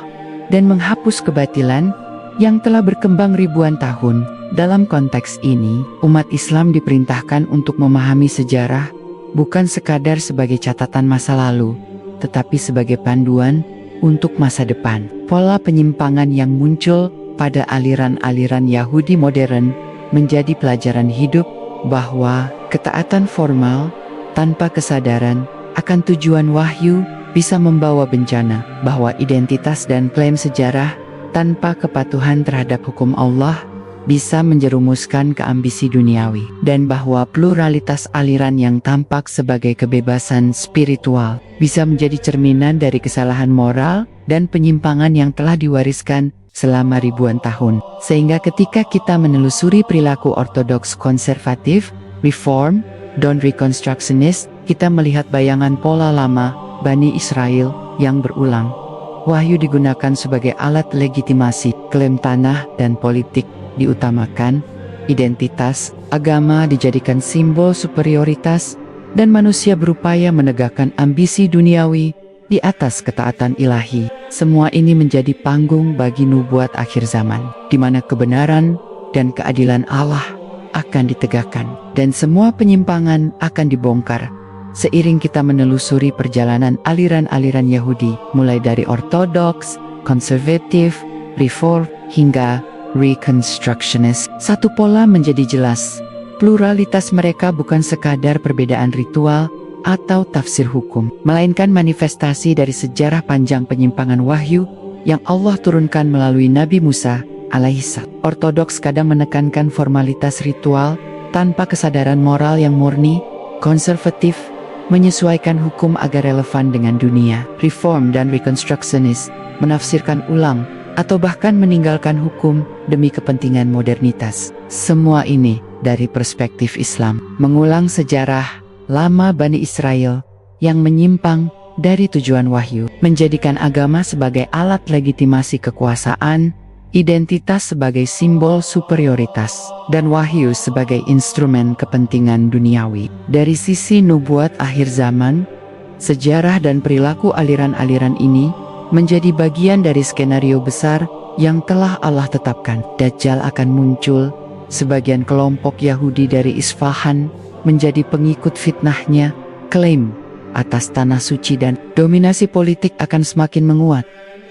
dan menghapus kebatilan yang telah berkembang ribuan tahun. Dalam konteks ini, umat Islam diperintahkan untuk memahami sejarah bukan sekadar sebagai catatan masa lalu, tetapi sebagai panduan untuk masa depan. Pola penyimpangan yang muncul pada aliran-aliran Yahudi modern menjadi pelajaran hidup bahwa ketaatan formal tanpa kesadaran akan tujuan wahyu bisa membawa bencana, bahwa identitas dan klaim sejarah tanpa kepatuhan terhadap hukum Allah bisa menjerumuskan ke ambisi duniawi, dan bahwa pluralitas aliran yang tampak sebagai kebebasan spiritual bisa menjadi cerminan dari kesalahan moral dan penyimpangan yang telah diwariskan selama ribuan tahun. Sehingga ketika kita menelusuri perilaku ortodoks konservatif, reform, dan reconstructionist, kita melihat bayangan pola lama Bani Israel yang berulang. Wahyu digunakan sebagai alat legitimasi, klaim tanah dan politik diutamakan, identitas, agama dijadikan simbol superioritas, dan manusia berupaya menegakkan ambisi duniawi di atas ketaatan ilahi. Semua ini menjadi panggung bagi nubuat akhir zaman, di mana kebenaran dan keadilan Allah akan ditegakkan, dan semua penyimpangan akan dibongkar. Seiring kita menelusuri perjalanan aliran-aliran Yahudi, mulai dari ortodoks, konservatif, reform, hingga reconstructionist, satu pola menjadi jelas. Pluralitas mereka bukan sekadar perbedaan ritual atau tafsir hukum, melainkan manifestasi dari sejarah panjang penyimpangan wahyu yang Allah turunkan melalui Nabi Musa alaihissalam. Ortodoks kadang menekankan formalitas ritual tanpa kesadaran moral yang murni. Konservatif menyesuaikan hukum agar relevan dengan dunia. Reform dan reconstructionist menafsirkan ulang atau bahkan meninggalkan hukum demi kepentingan modernitas. Semua ini dari perspektif Islam mengulang sejarah lama Bani Israel yang menyimpang dari tujuan wahyu, menjadikan agama sebagai alat legitimasi kekuasaan, identitas sebagai simbol superioritas, dan wahyu sebagai instrumen kepentingan duniawi. Dari sisi nubuat akhir zaman, Sejarah dan perilaku aliran-aliran ini menjadi bagian dari skenario besar yang telah Allah tetapkan. Dajjal akan muncul, sebagian kelompok Yahudi dari Isfahan menjadi pengikut fitnahnya, klaim atas tanah suci dan dominasi politik akan semakin menguat,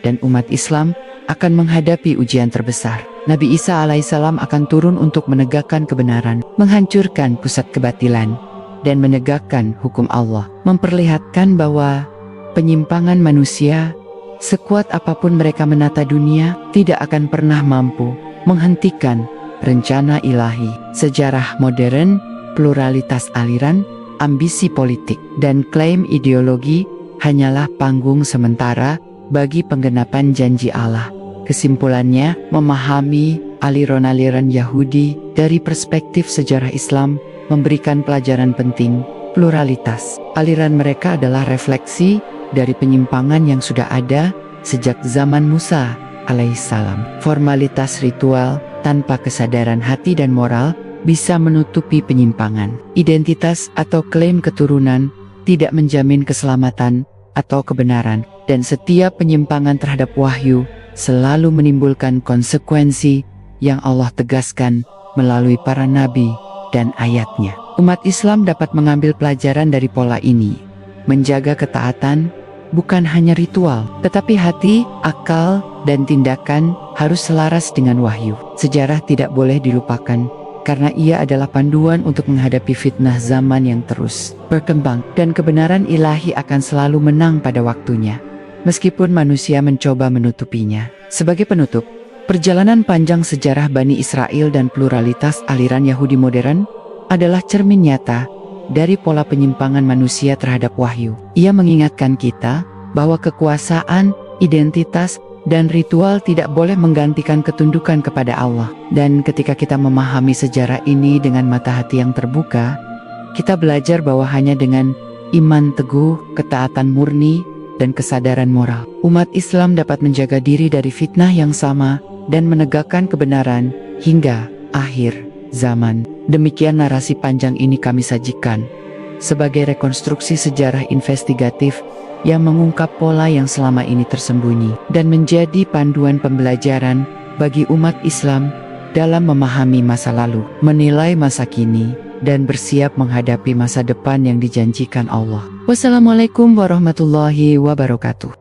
dan umat Islam akan menghadapi ujian terbesar. Nabi Isa alaihissalam akan turun untuk menegakkan kebenaran, menghancurkan pusat kebatilan, dan menegakkan hukum Allah, memperlihatkan bahwa penyimpangan manusia, sekuat apapun mereka menata dunia, tidak akan pernah mampu menghentikan rencana ilahi. Sejarah modern, pluralitas aliran, ambisi politik, dan klaim ideologi hanyalah panggung sementara bagi penggenapan janji Allah. Kesimpulannya, memahami aliran-aliran Yahudi dari perspektif sejarah Islam memberikan pelajaran penting. Pluralitas aliran mereka adalah refleksi dari penyimpangan yang sudah ada sejak zaman Musa alaihissalam. Formalitas ritual tanpa kesadaran hati dan moral bisa menutupi penyimpangan. Identitas atau klaim keturunan tidak menjamin keselamatan atau kebenaran, dan setiap penyimpangan terhadap wahyu selalu menimbulkan konsekuensi yang Allah tegaskan melalui para nabi dan ayatnya. Umat Islam dapat mengambil pelajaran dari pola ini, menjaga ketaatan bukan hanya ritual, tetapi hati, akal, dan tindakan harus selaras dengan wahyu. Sejarah tidak boleh dilupakan, karena ia adalah panduan untuk menghadapi fitnah zaman yang terus berkembang, dan kebenaran ilahi akan selalu menang pada waktunya, meskipun manusia mencoba menutupinya. Sebagai penutup, perjalanan panjang sejarah Bani Israel dan pluralitas aliran Yahudi modern adalah cermin nyata dari pola penyimpangan manusia terhadap wahyu. Ia mengingatkan kita bahwa kekuasaan, identitas, dan ritual tidak boleh menggantikan ketundukan kepada Allah. Dan ketika kita memahami sejarah ini dengan mata hati yang terbuka, kita belajar bahwa hanya dengan iman teguh, ketaatan murni, dan kesadaran moral, umat Islam dapat menjaga diri dari fitnah yang sama dan menegakkan kebenaran hingga akhir zaman. Demikian narasi panjang ini kami sajikan sebagai rekonstruksi sejarah investigatif yang mengungkap pola yang selama ini tersembunyi dan menjadi panduan pembelajaran bagi umat Islam dalam memahami masa lalu, menilai masa kini, dan bersiap menghadapi masa depan yang dijanjikan Allah. Wassalamualaikum warahmatullahi wabarakatuh.